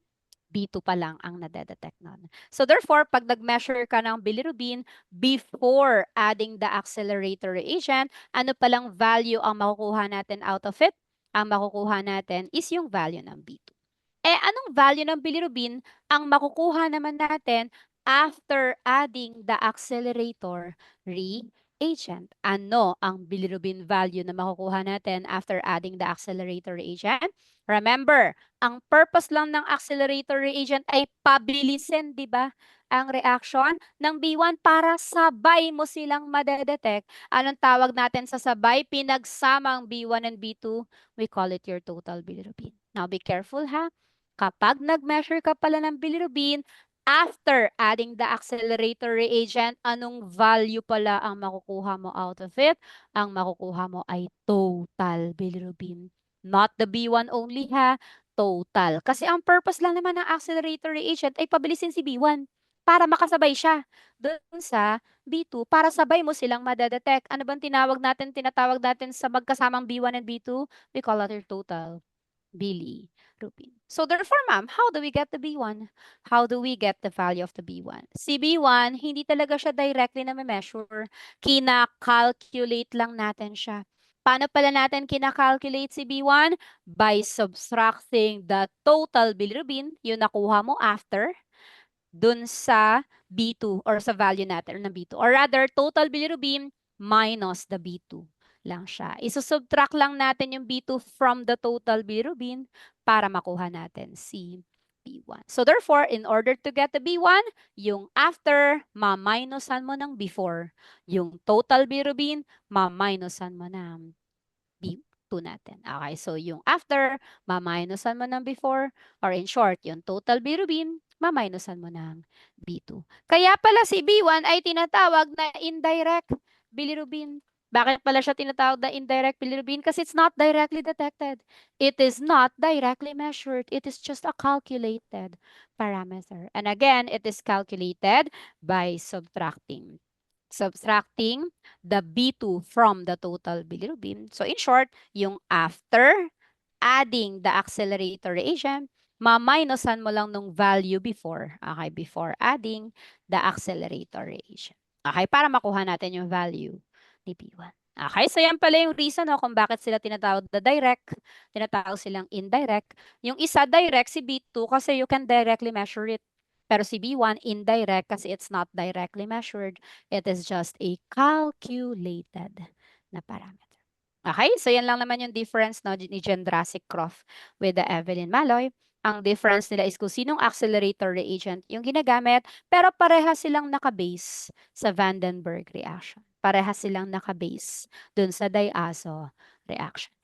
B2 pa lang ang nadedetect nun. So therefore, pag nag-measure ka ng bilirubin before adding the accelerator reagent, ano palang value ang makukuha natin out of it? Ang makukuha natin is yung value ng B2. Anong value ng bilirubin ang makukuha naman natin after adding the accelerator reagent? Ano ang bilirubin value na makukuha natin after adding the accelerator reagent? Remember, ang purpose lang ng accelerator reagent ay pabilisin, di ba? Ang reaction ng B1 para sabay mo silang madedetect. Anong tawag natin sa sabay? Pinagsamang B1 and B2, we call it your total bilirubin. Now be careful ha. Kapag nag-measure ka pala ng bilirubin, after adding the accelerator reagent, anong value pala ang makukuha mo out of it? Ang makukuha mo ay total bilirubin. Not the B1 only ha, total. Kasi ang purpose lang naman ng accelerator reagent ay pabilisin si B1 para makasabay siya doon sa B2 para sabay mo silang madedetect. Ano bang tinatawag natin sa magkasamang B1 and B2? We call it your total bilirubin. So therefore, ma'am, how do we get the B1? How do we get the value of the B1? Si B1, hindi talaga siya directly na measure. Kina-calculate lang natin siya. Paano pala natin kina-calculate si B1? By subtracting the total bilirubin, yung nakuha mo after, dun sa B2 or sa value natin ng B2. Or rather, total bilirubin minus the B2 lang siya. Isusubtract lang natin yung B2 from the total bilirubin para makuha natin si B1. So therefore, in order to get the B1, yung after, ma-minusan mo ng before. Yung total bilirubin, ma-minusan mo ng B2 natin. Okay, so yung after, ma-minusan mo ng before, or in short, yung total bilirubin, ma-minusan mo ng B2. Kaya pala si B1 ay tinatawag na indirect bilirubin. Bakit pala siya tinatawag na indirect bilirubin? Kasi it's not directly detected. It is not directly measured. It is just a calculated parameter. And again, it is calculated by subtracting the B2 from the total bilirubin. So in short, yung after adding the accelerator reagent, ma-minusan mo lang nung value before. Okay, before adding the accelerator reagent. Okay, para makuha natin yung value ni B1. Okay, so yan pala yung reason kung bakit sila tinatawag na direct, tinatawag silang indirect. Yung isa direct, si B2, kasi you can directly measure it. Pero si B1, indirect kasi it's not directly measured. It is just a calculated na parameter. Okay, so yan lang naman yung difference no, ni Jendrasik Croft with the Evelyn Malloy. Ang difference nila is kung sinong accelerator reagent yung ginagamit, pero parehas silang nakabase sa Vandenberg reaction. Parehas silang nakabase dun sa diazo reaction.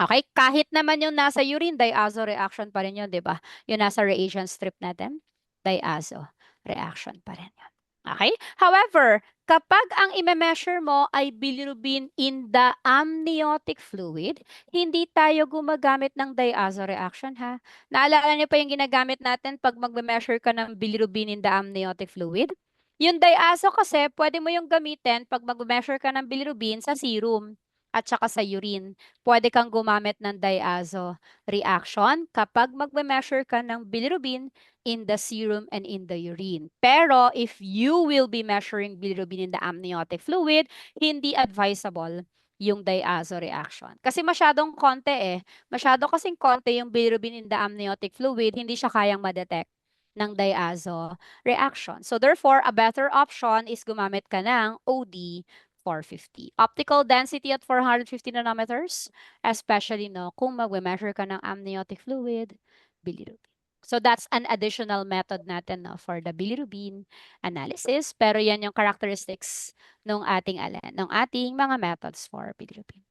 Okay, kahit naman yung nasa urine, diazo reaction pa rin yun, di ba? Yung nasa reagent strip natin, diazo reaction pa rin yun. Okay? However, kapag ang i-measure mo ay bilirubin in the amniotic fluid, hindi tayo gumagamit ng diazo reaction ha. Naalala niyo pa yung ginagamit natin pag mag-measure ka ng bilirubin in the amniotic fluid? Yung diazo kasi, pwede mo yung gamitin pag mag-measure ka ng bilirubin sa serum at saka sa urine. Pwede kang gumamit ng diazo reaction kapag mag-measure ka ng bilirubin in the serum and in the urine. Pero if you will be measuring bilirubin in the amniotic fluid, hindi advisable yung diazo reaction. Kasi masyadong konti Masyado kasing konti yung bilirubin in the amniotic fluid, hindi siya kayang ma-detect ng diazo reaction. So therefore, a better option is gumamit ka ng OD 450. Optical density at 450 nanometers, especially no, kung mag-measure ka ng amniotic fluid, bilirubin. So that's an additional method natin no, for the bilirubin analysis. Pero yan yung characteristics ng ating mga methods for bilirubin.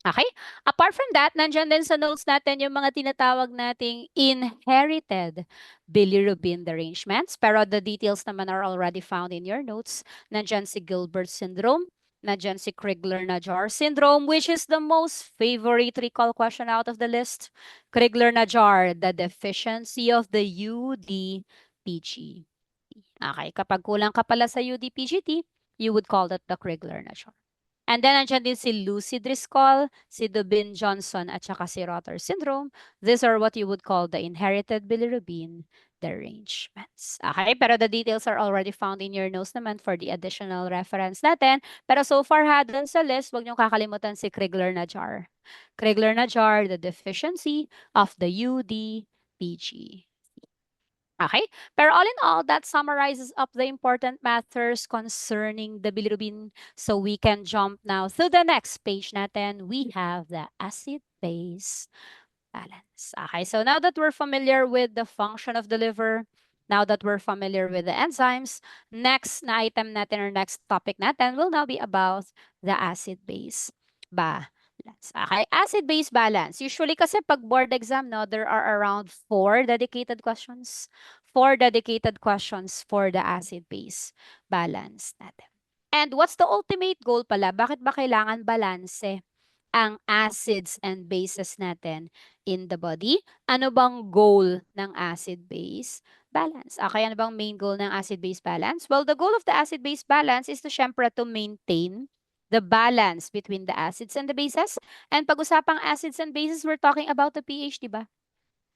Okay? Apart from that, nandyan din sa notes natin yung mga tinatawag nating inherited bilirubin derangements. Pero the details naman are already found in your notes. Nandyan si Gilbert syndrome, nandyan si Crigler-Najjar syndrome, which is the most favorite recall question out of the list. Crigler-Najjar, the deficiency of the UDPG. Okay, kapag kulang ka pala sa UDPGT, you would call that the Crigler-Najjar. And then, nandiyan din si Lucy Driscoll, si Dubin-Johnson, at saka si Rotter syndrome. These are what you would call the inherited bilirubin derangements. Okay, pero the details are already found in your notes naman for the additional reference natin. Pero so far ha, dun sa list, huwag niyong kakalimutan si Crigler-Najjar. Crigler-Najjar, the deficiency of the UDPG. Okay? Pero all in all, that summarizes up the important matters concerning the bilirubin. So we can jump now to the next page natin. We have the acid-base balance. Okay, so now that we're familiar with the function of the liver, now that we're familiar with the enzymes, next na item natin or next topic natin will now be about the acid-base balance. Okay, acid-base balance. Usually kasi pag board exam, no, there are around 4 dedicated questions. 4 dedicated questions for the acid-base balance natin. And what's the ultimate goal pala? Bakit ba kailangan balanse ang acids and bases natin in the body? Ano bang goal ng acid-base balance? Okay, ano bang main goal ng acid-base balance? Well, the goal of the acid-base balance is to syempre to maintain the balance between the acids and the bases. And pag-usapang acids and bases, we're talking about the pH, di ba?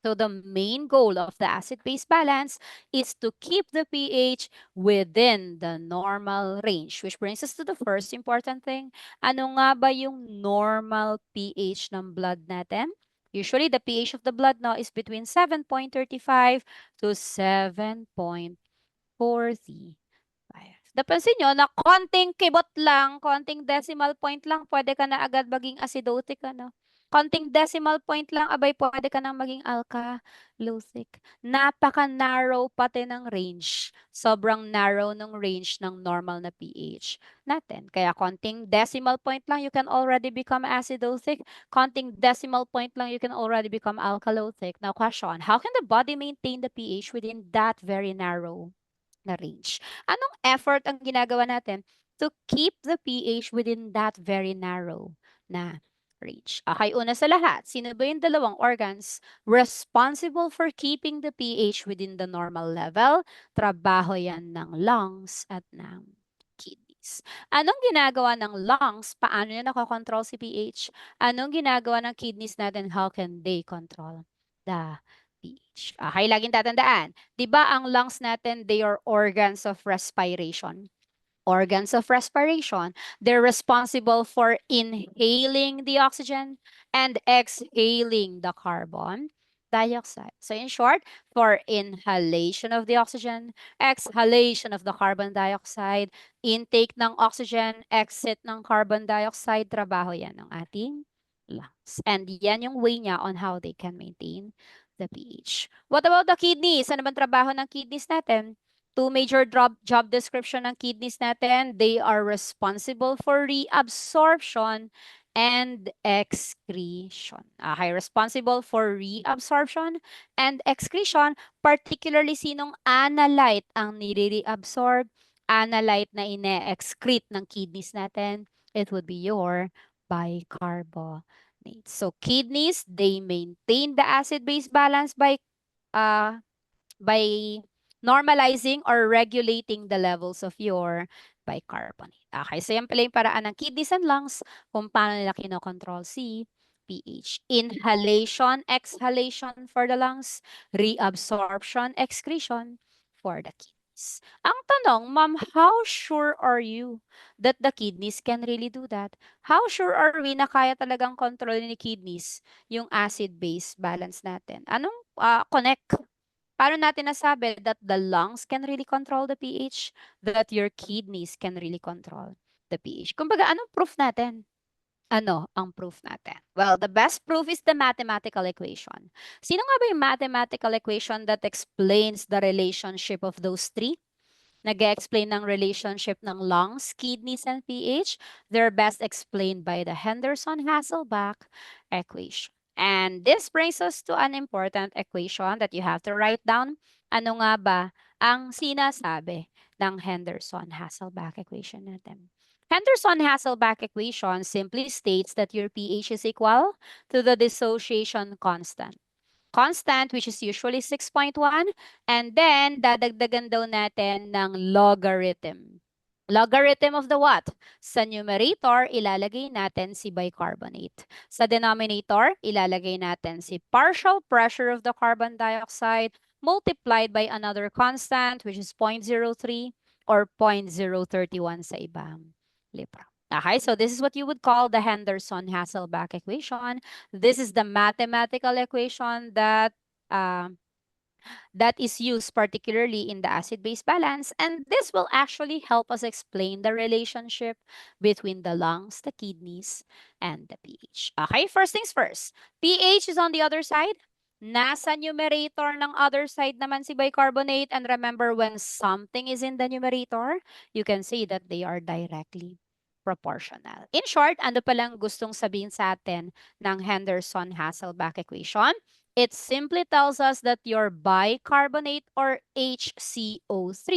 So the main goal of the acid-base balance is to keep the pH within the normal range, which brings us to the first important thing. Ano nga ba yung normal pH ng blood natin? Usually, the pH of the blood now is between 7.35 to 7.40. Napansin nyo na konting kibot lang, konting decimal point lang, pwede ka na agad maging acidotic, ano? Konting decimal point lang, abay, pwede ka nang maging alkalothic. Napaka-narrow pati ng range. Sobrang narrow ng range ng normal na pH natin. Kaya konting decimal point lang, you can already become acidotic. Konting decimal point lang, you can already become alkalothic. Now, question, how can the body maintain the pH within that very narrow na range? Anong effort ang ginagawa natin to keep the pH within that very narrow na range? Okay, una sa lahat, sino ba yung dalawang organs responsible for keeping the pH within the normal level? Trabaho yan ng lungs at ng kidneys. Anong ginagawa ng lungs? Paano niya nakokontrol si pH? Anong ginagawa ng kidneys natin? How can they control the pH? Okay, laging tatandaan. 'Di ba ang lungs natin, they are organs of respiration. Organs of respiration, they're responsible for inhaling the oxygen and exhaling the carbon dioxide. So in short, for inhalation of the oxygen, exhalation of the carbon dioxide, intake ng oxygen, exit ng carbon dioxide, trabaho yan ng ating lungs. And yan yung way niya on how they can maintain the pH. What about the kidneys? Ano bang trabaho ng kidneys natin? Two major job description ng kidneys natin. They are responsible for reabsorption and excretion. Okay, responsible for reabsorption and excretion, particularly sinong analyte ang nire-reabsorb, analyte na ine-excrete ng kidneys natin, it would be your bicarbonate. So kidneys, they maintain the acid-base balance by normalizing or regulating the levels of your bicarbonate. Okay, so yan pala yung paraan ng kidneys and lungs kung paano nila kinokontrol si pH. Inhalation, exhalation for the lungs, reabsorption, excretion for the kidneys. Ang tanong, ma'am, how sure are you that the kidneys can really do that? How sure are we na kaya talagang kontrolin ni kidneys yung acid-base balance natin? Anong connect? Paano natin nasabi that the lungs can really control the pH, that your kidneys can really control the pH. Kumbaga, anong proof natin? Ano ang proof natin? Well, the best proof is the mathematical equation. Sino nga ba yung mathematical equation that explains the relationship of those three? Nag-explain ng relationship ng lungs, kidneys, and pH. They're best explained by the Henderson-Hasselbalch equation. And this brings us to an important equation that you have to write down. Ano nga ba ang sinasabi ng Henderson-Hasselbalch equation natin? Henderson-Hasselbalch equation simply states that your pH is equal to the dissociation constant. Constant, which is usually 6.1, and then dadagdagan daw natin ng logarithm. Logarithm of the what? Sa numerator, ilalagay natin si bicarbonate. Sa denominator, ilalagay natin si partial pressure of the carbon dioxide multiplied by another constant, which is 0.03 or 0.031 sa ibang libro. Okay, so this is what you would call the Henderson-Hasselbalch equation. This is the mathematical equation that that is used particularly in the acid-base balance, and this will actually help us explain the relationship between the lungs, the kidneys, and the pH. Okay, first things first. pH is on the other side. Nasa numerator ng other side naman si bicarbonate, and remember, when something is in the numerator, you can say that they are directly proportional. In short, ano palang gustong sabihin sa atin ng Henderson-Hasselbalch equation? It simply tells us that your bicarbonate or HCO3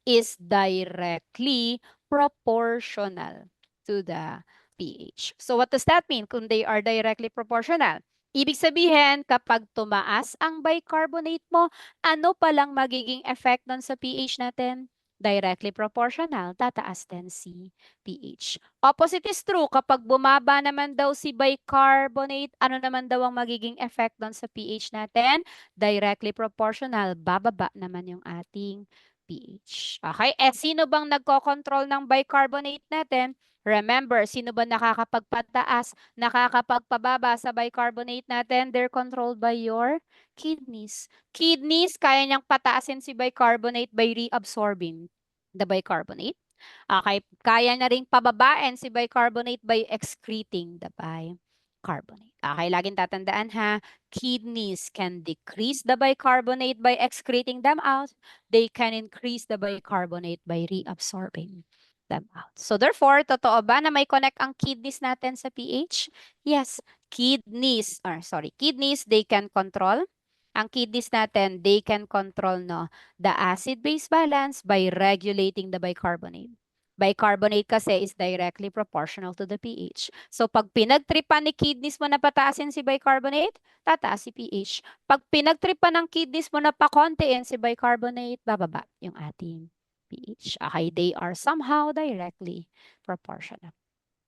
is directly proportional to the pH. So what does that mean kung they are directly proportional? Ibig sabihin, kapag tumaas ang bicarbonate mo, ano palang magiging effect nun sa pH natin? Directly proportional, tataas din si pH. Opposite is true, kapag bumaba naman daw si bicarbonate, ano naman daw ang magiging effect doon sa pH natin? Directly proportional, bababa naman yung ating pH. Okay, sino bang nagko-control ng bicarbonate natin? Remember, sino ba nakakapagpataas, nakakapagpababa sa bicarbonate natin? They're controlled by your kidneys. Kidneys, kaya niyang pataasin si bicarbonate by reabsorbing the bicarbonate. Okay, kaya na ring pababain si bicarbonate by excreting the bicarbonate. Okay, laging tatandaan ha, kidneys can decrease the bicarbonate by excreting them out. They can increase the bicarbonate by reabsorbing them out. So therefore, totoo ba na may connect ang kidneys natin sa pH? Yes, kidneys, they can control. Ang kidneys natin, they can control the acid-base balance by regulating the bicarbonate. Bicarbonate kasi is directly proportional to the pH. So pag pinagtripan ni kidneys mo na pataasin si bicarbonate, tataas si pH. Pag pinagtripan ng kidneys mo na pakontiin si bicarbonate, bababa yung ating pH. Okay, they are somehow directly proportional.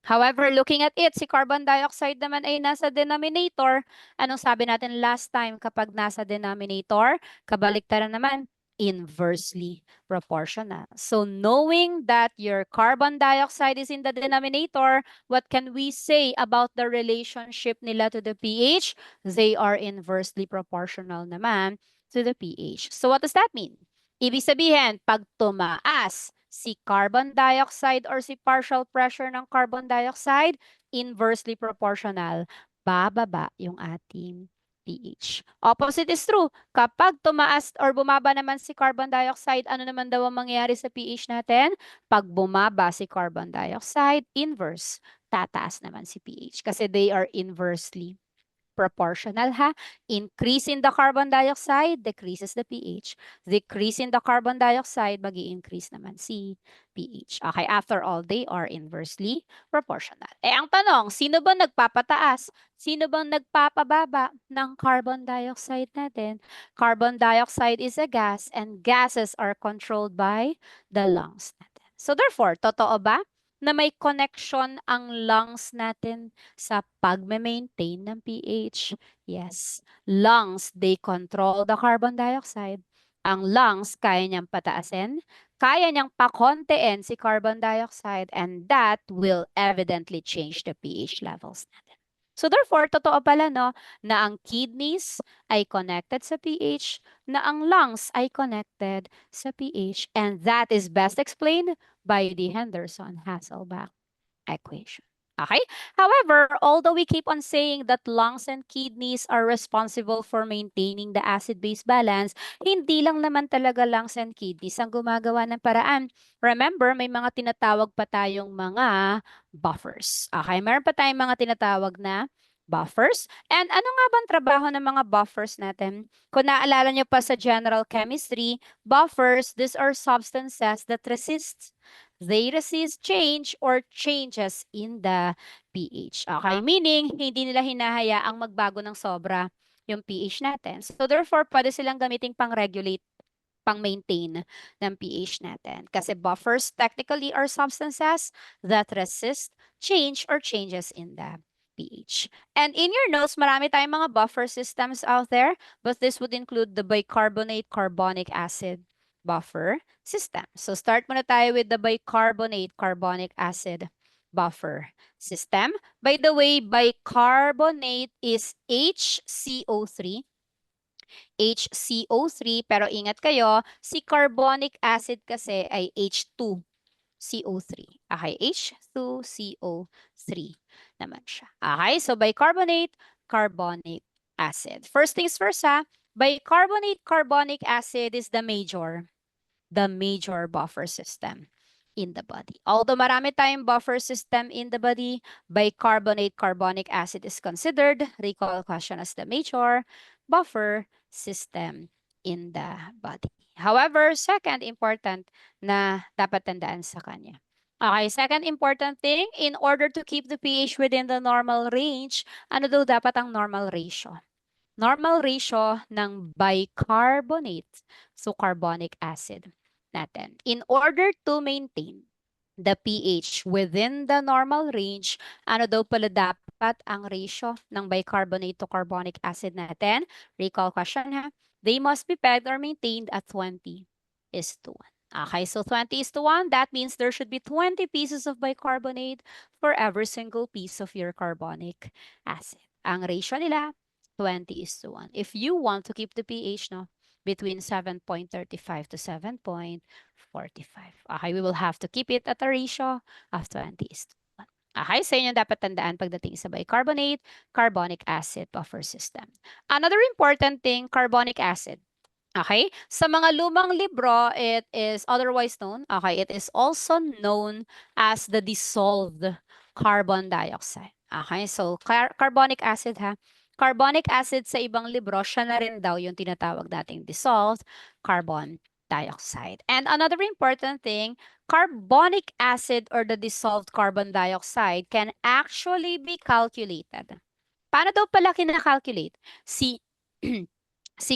However, looking at it, si carbon dioxide naman ay nasa denominator. Anong sabi natin last time kapag nasa denominator? Kabaliktaran naman, inversely proportional. So knowing that your carbon dioxide is in the denominator, what can we say about the relationship nila to the pH? They are inversely proportional naman to the pH. So what does that mean? Ibig sabihin, pag tumaas si carbon dioxide or si partial pressure ng carbon dioxide, inversely proportional, bababa yung ating pH. Opposite is true. Kapag tumaas or bumaba naman si carbon dioxide, ano naman daw ang mangyayari sa pH natin? Pag bumaba si carbon dioxide, inverse, tataas naman si pH kasi they are inversely proportional ha. Increase in the carbon dioxide decreases the pH. Decrease in the carbon dioxide, magi-increase naman si pH. Okay, after all, they are inversely proportional. Ang tanong, sino ba nagpapataas? Sino bang nagpapababa ng carbon dioxide natin? Carbon dioxide is a gas and gases are controlled by the lungs natin. So therefore, totoo ba na may connection ang lungs natin sa pagme-maintain ng pH? Yes. Lungs, they control the carbon dioxide. Ang lungs, kaya niyang pataasin, kaya niyang pakontein si carbon dioxide, and that will evidently change the pH levels natin. So therefore, totoo pala na ang kidneys ay connected sa pH, na ang lungs ay connected sa pH, and that is best explained by the Henderson-Hasselbalch equation. Okay? However, although we keep on saying that lungs and kidneys are responsible for maintaining the acid-base balance, hindi lang naman talaga lungs and kidneys ang gumagawa ng paraan. Remember, may mga tinatawag pa tayong mga buffers. Okay? Meron pa tayong mga tinatawag na buffers. And ano nga bang trabaho ng mga buffers natin? Kung naalala nyo pa sa general chemistry, buffers, these are substances that resist. They resist change or changes in the pH. Okay, meaning hindi nila hinahayaang magbago ng sobra yung pH natin. So therefore, pwede silang gamitin pang-regulate, pang-maintain ng pH natin. Kasi buffers technically are substances that resist change or changes in the pH. And in your notes, marami tayong mga buffer systems out there, but this would include the bicarbonate carbonic acid buffer system. So start muna tayo with the bicarbonate carbonic acid buffer system. By the way, bicarbonate is HCO3. HCO3, pero ingat kayo, si carbonic acid kasi ay H2CO3. Okay, H2CO3 naman siya. Okay, so bicarbonate carbonic acid. First things first ha, bicarbonate carbonic acid is the major buffer system in the body. Although marami tayong buffer system in the body, bicarbonate carbonic acid is considered, recall question, as the major buffer system in the body. However, second important na dapat tandaan sa kanya. Okay, second important thing, in order to keep the pH within the normal range, ano daw dapat ang normal ratio? Normal ratio ng bicarbonate to carbonic acid natin. In order to maintain the pH within the normal range, ano daw pala dapat ang ratio ng bicarbonate to carbonic acid natin? Recall question ha. They must be pegged or maintained at 20:1. Okay, so 20:1, that means there should be 20 pieces of bicarbonate for every single piece of your carbonic acid. Ang ratio nila, 20:1. If you want to keep the pH between 7.35 to 7.45. Okay, we will have to keep it at a ratio of 20:1. Okay, so yun yung dapat tandaan pagdating sa bicarbonate, carbonic acid buffer system. Another important thing, carbonic acid. Okay, sa mga lumang libro, it is otherwise known, okay, it is also known as the dissolved carbon dioxide. Okay, so carbonic acid ha. Carbonic acid sa ibang libro, siya na rin daw yung tinatawag nating dissolved carbon dioxide. And another important thing, carbonic acid or the dissolved carbon dioxide can actually be calculated. Paano daw pala kina-calculate? Si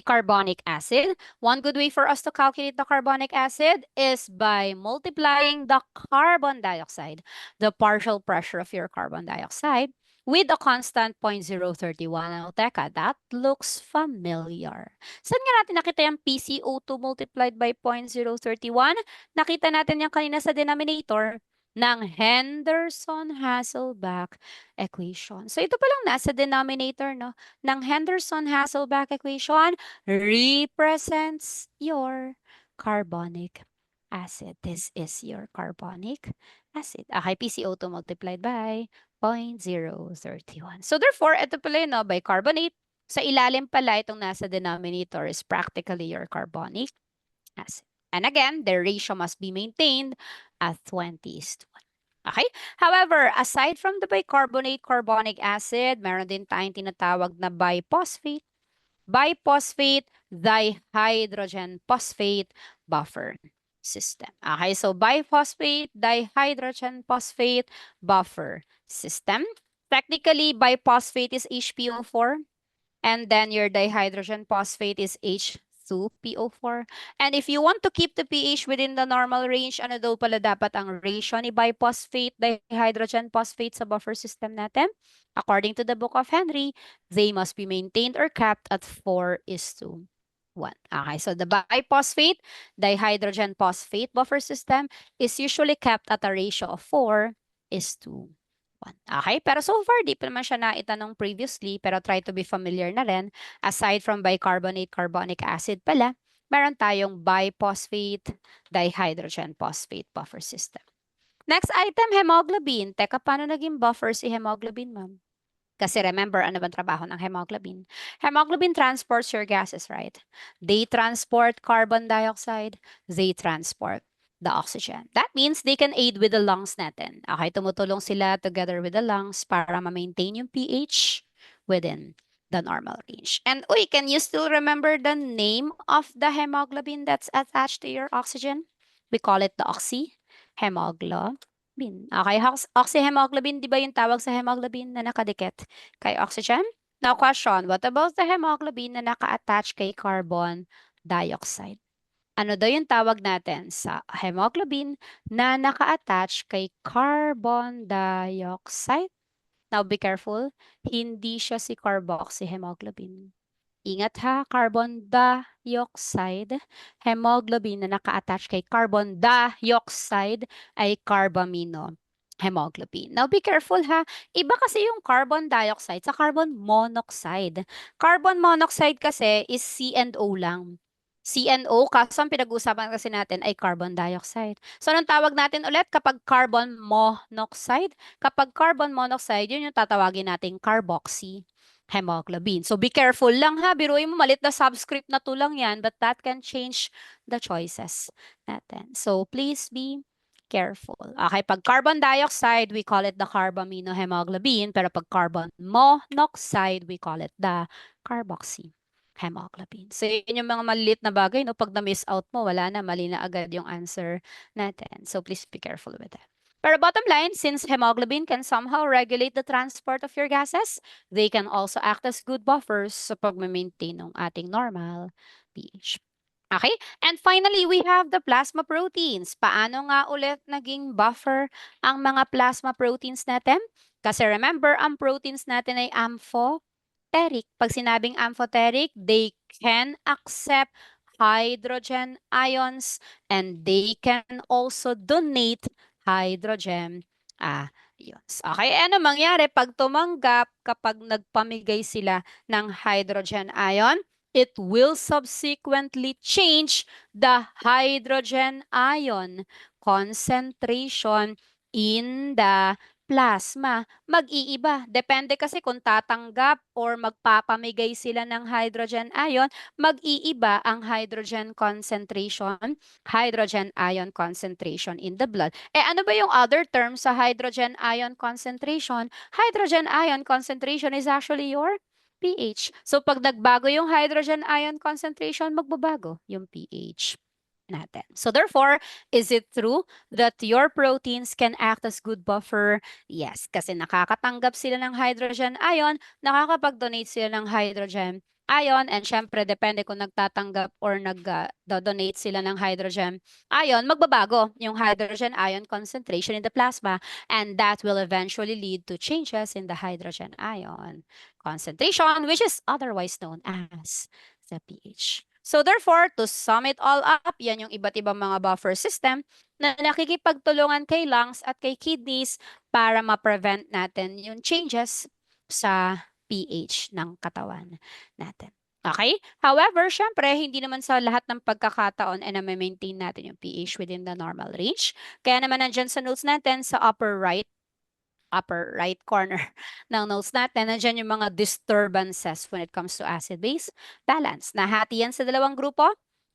carbonic acid. One good way for us to calculate the carbonic acid is by multiplying the carbon dioxide, the partial pressure of your carbon dioxide, with a constant 0.031. Oh, teka, that looks familiar. Saan nga natin nakita yung PCO2 multiplied by 0.031? Nakita natin yung kanina sa denominator ng Henderson-Hasselbalch equation. So ito palang nasa denominator ng Henderson-Hasselbalch equation represents your carbonic acid. This is your carbonic acid. Okay, PCO2 multiplied by 0.031. So therefore, ito pala yun, bicarbonate. Sa ilalim pala itong nasa denominator is practically your carbonic acid. And again, the ratio must be maintained at 20:1. Okay? However, aside from the bicarbonate carbonic acid, meron din tayong tinatawag na biphosphate, dihydrogen phosphate buffer system. Okay, so biphosphate, dihydrogen phosphate buffer system. Technically, biphosphate is HPO4, and then your dihydrogen phosphate is H2PO4. And if you want to keep the pH within the normal range, ano daw pala dapat ang ratio ni biphosphate, dihydrogen phosphate sa buffer system natin? According to the Book of Henry, they must be maintained or kept at 4:1. Okay, so the biphosphate, dihydrogen phosphate buffer system is usually kept at a ratio of 4:1. Okay, pero so far, di pa naman siya naitanong previously, pero try to be familiar na rin. Aside from bicarbonate, carbonic acid pala, meron tayong biphosphate, dihydrogen phosphate buffer system. Next item, hemoglobin. Teka, paano naging buffer si hemoglobin, ma'am? Kasi remember, ano bang trabaho ng hemoglobin? Hemoglobin transports your gases, right? They transport carbon dioxide, they transport the oxygen. That means they can aid with the lungs natin. Okay, tumutulong sila together with the lungs para ma-maintain yung pH within the normal range. And can you still remember the name of the hemoglobin that's attached to your oxygen? We call it the oxyhemoglobin. Okay, oxyhemoglobin, di ba yung tawag sa hemoglobin na nakadikit kay oxygen? Now question, what about the hemoglobin na naka-attach kay carbon dioxide? Ano daw yung tawag natin sa hemoglobin na naka-attach kay carbon dioxide? Now be careful, hindi siya si carboxyhemoglobin. Ingat ha, carbon dioxide, hemoglobin na naka-attach kay carbon dioxide ay carbamino hemoglobin. Now be careful ha, iba kasi yung carbon dioxide sa carbon monoxide. Carbon monoxide kasi is CNO lang. CNO, kaso ang pinag-uusapan kasi natin ay carbon dioxide. So, anong tawag natin ulit kapag carbon monoxide? Kapag carbon monoxide, yun yung tatawagin nating carboxy hemoglobin. So be careful lang ha, biruin mo malit na subscript na to lang yan, but that can change the choices natin. So please be careful. Okay, pag carbon dioxide, we call it the carbamino hemoglobin, pero pag carbon monoxide, we call it the carboxy hemoglobin. So yun yung mga maliit na bagay, no? Pag na-miss out mo, wala na, mali na agad yung answer natin. So please be careful with that. Pero bottom line, since hemoglobin can somehow regulate the transport of your gases, they can also act as good buffers sa pag-maintain ng ating normal pH. Okay? And finally, we have the plasma proteins. Paano nga ulit naging buffer ang mga plasma proteins natin? Kasi remember, ang proteins natin ay amphoteric. Pag sinabing amphoteric, they can accept hydrogen ions and they can also donate hydrogen ions. Okay, ano mangyari pag tumanggap kapag nagpamigay sila ng hydrogen ion? It will subsequently change the hydrogen ion concentration in the plasma. Mag-iiba. Depende kasi kung tatanggap or magpapamigay sila ng hydrogen ion, mag-iiba ang hydrogen ion concentration in the blood. Ano ba yung other term sa hydrogen ion concentration? Hydrogen ion concentration is actually your pH. So pag nagbago yung hydrogen ion concentration, magbabago yung pH natin. So therefore, is it true that your proteins can act as good buffer? Yes, kasi nakakatanggap sila ng hydrogen ion, nakakapag-donate sila ng hydrogen ion, and syempre, depende kung nagtatanggap or nag-donate sila ng hydrogen ion, magbabago yung hydrogen ion concentration in the plasma, and that will eventually lead to changes in the hydrogen ion concentration, which is otherwise known as the pH. So therefore, to sum it all up, yan yung iba't ibang mga buffer system na nakikipagtulungan kay lungs at kay kidneys para ma-prevent natin yung changes sa pH ng katawan natin. Okay? However, syempre, hindi naman sa lahat ng pagkakataon ay na-maintain natin yung pH within the normal range. Kaya naman nandyan sa notes natin sa upper right corner ng notes natin, nandiyan yung mga disturbances when it comes to acid-base balance. Nahati yan sa dalawang grupo,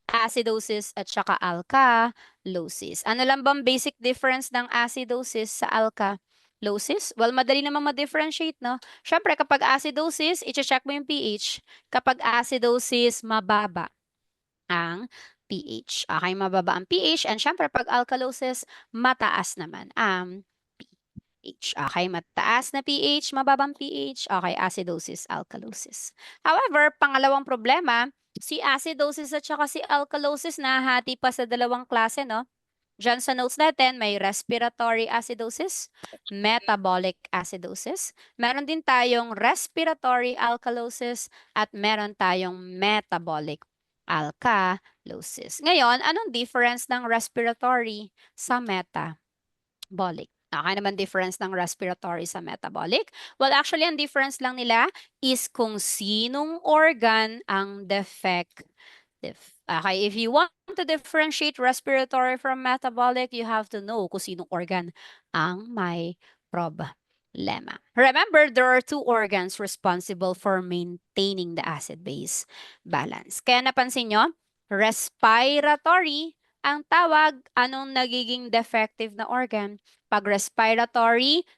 acidosis at saka alkalosis. Ano lang bang basic difference ng acidosis sa alkalosis? Well, madali namang ma-differentiate, no? Syempre, kapag acidosis, i-check mo yung pH. Kapag acidosis, mababa ang pH. Okay, mababa ang pH. And syempre, pag alkalosis, mataas naman ang pH. Okay, mataas na pH, mababang pH. Okay, acidosis, alkalosis. However, pangalawang problema, si acidosis at saka si alkalosis nahati pa sa dalawang klase, no? Diyan sa notes natin, may respiratory acidosis, metabolic acidosis. Meron din tayong respiratory alkalosis at meron tayong metabolic alkalosis. Ngayon, anong difference ng respiratory sa metabolic? Okay naman difference ng respiratory sa metabolic? Well, actually, ang difference lang nila is kung sinong organ ang defective. Okay, if you want to differentiate respiratory from metabolic, you have to know kung sinong organ ang may problema. Remember, there are two organs responsible for maintaining the acid-base balance. Kaya napansin nyo, respiratory ang tawag, anong nagiging defective na organ? Pag respiratory,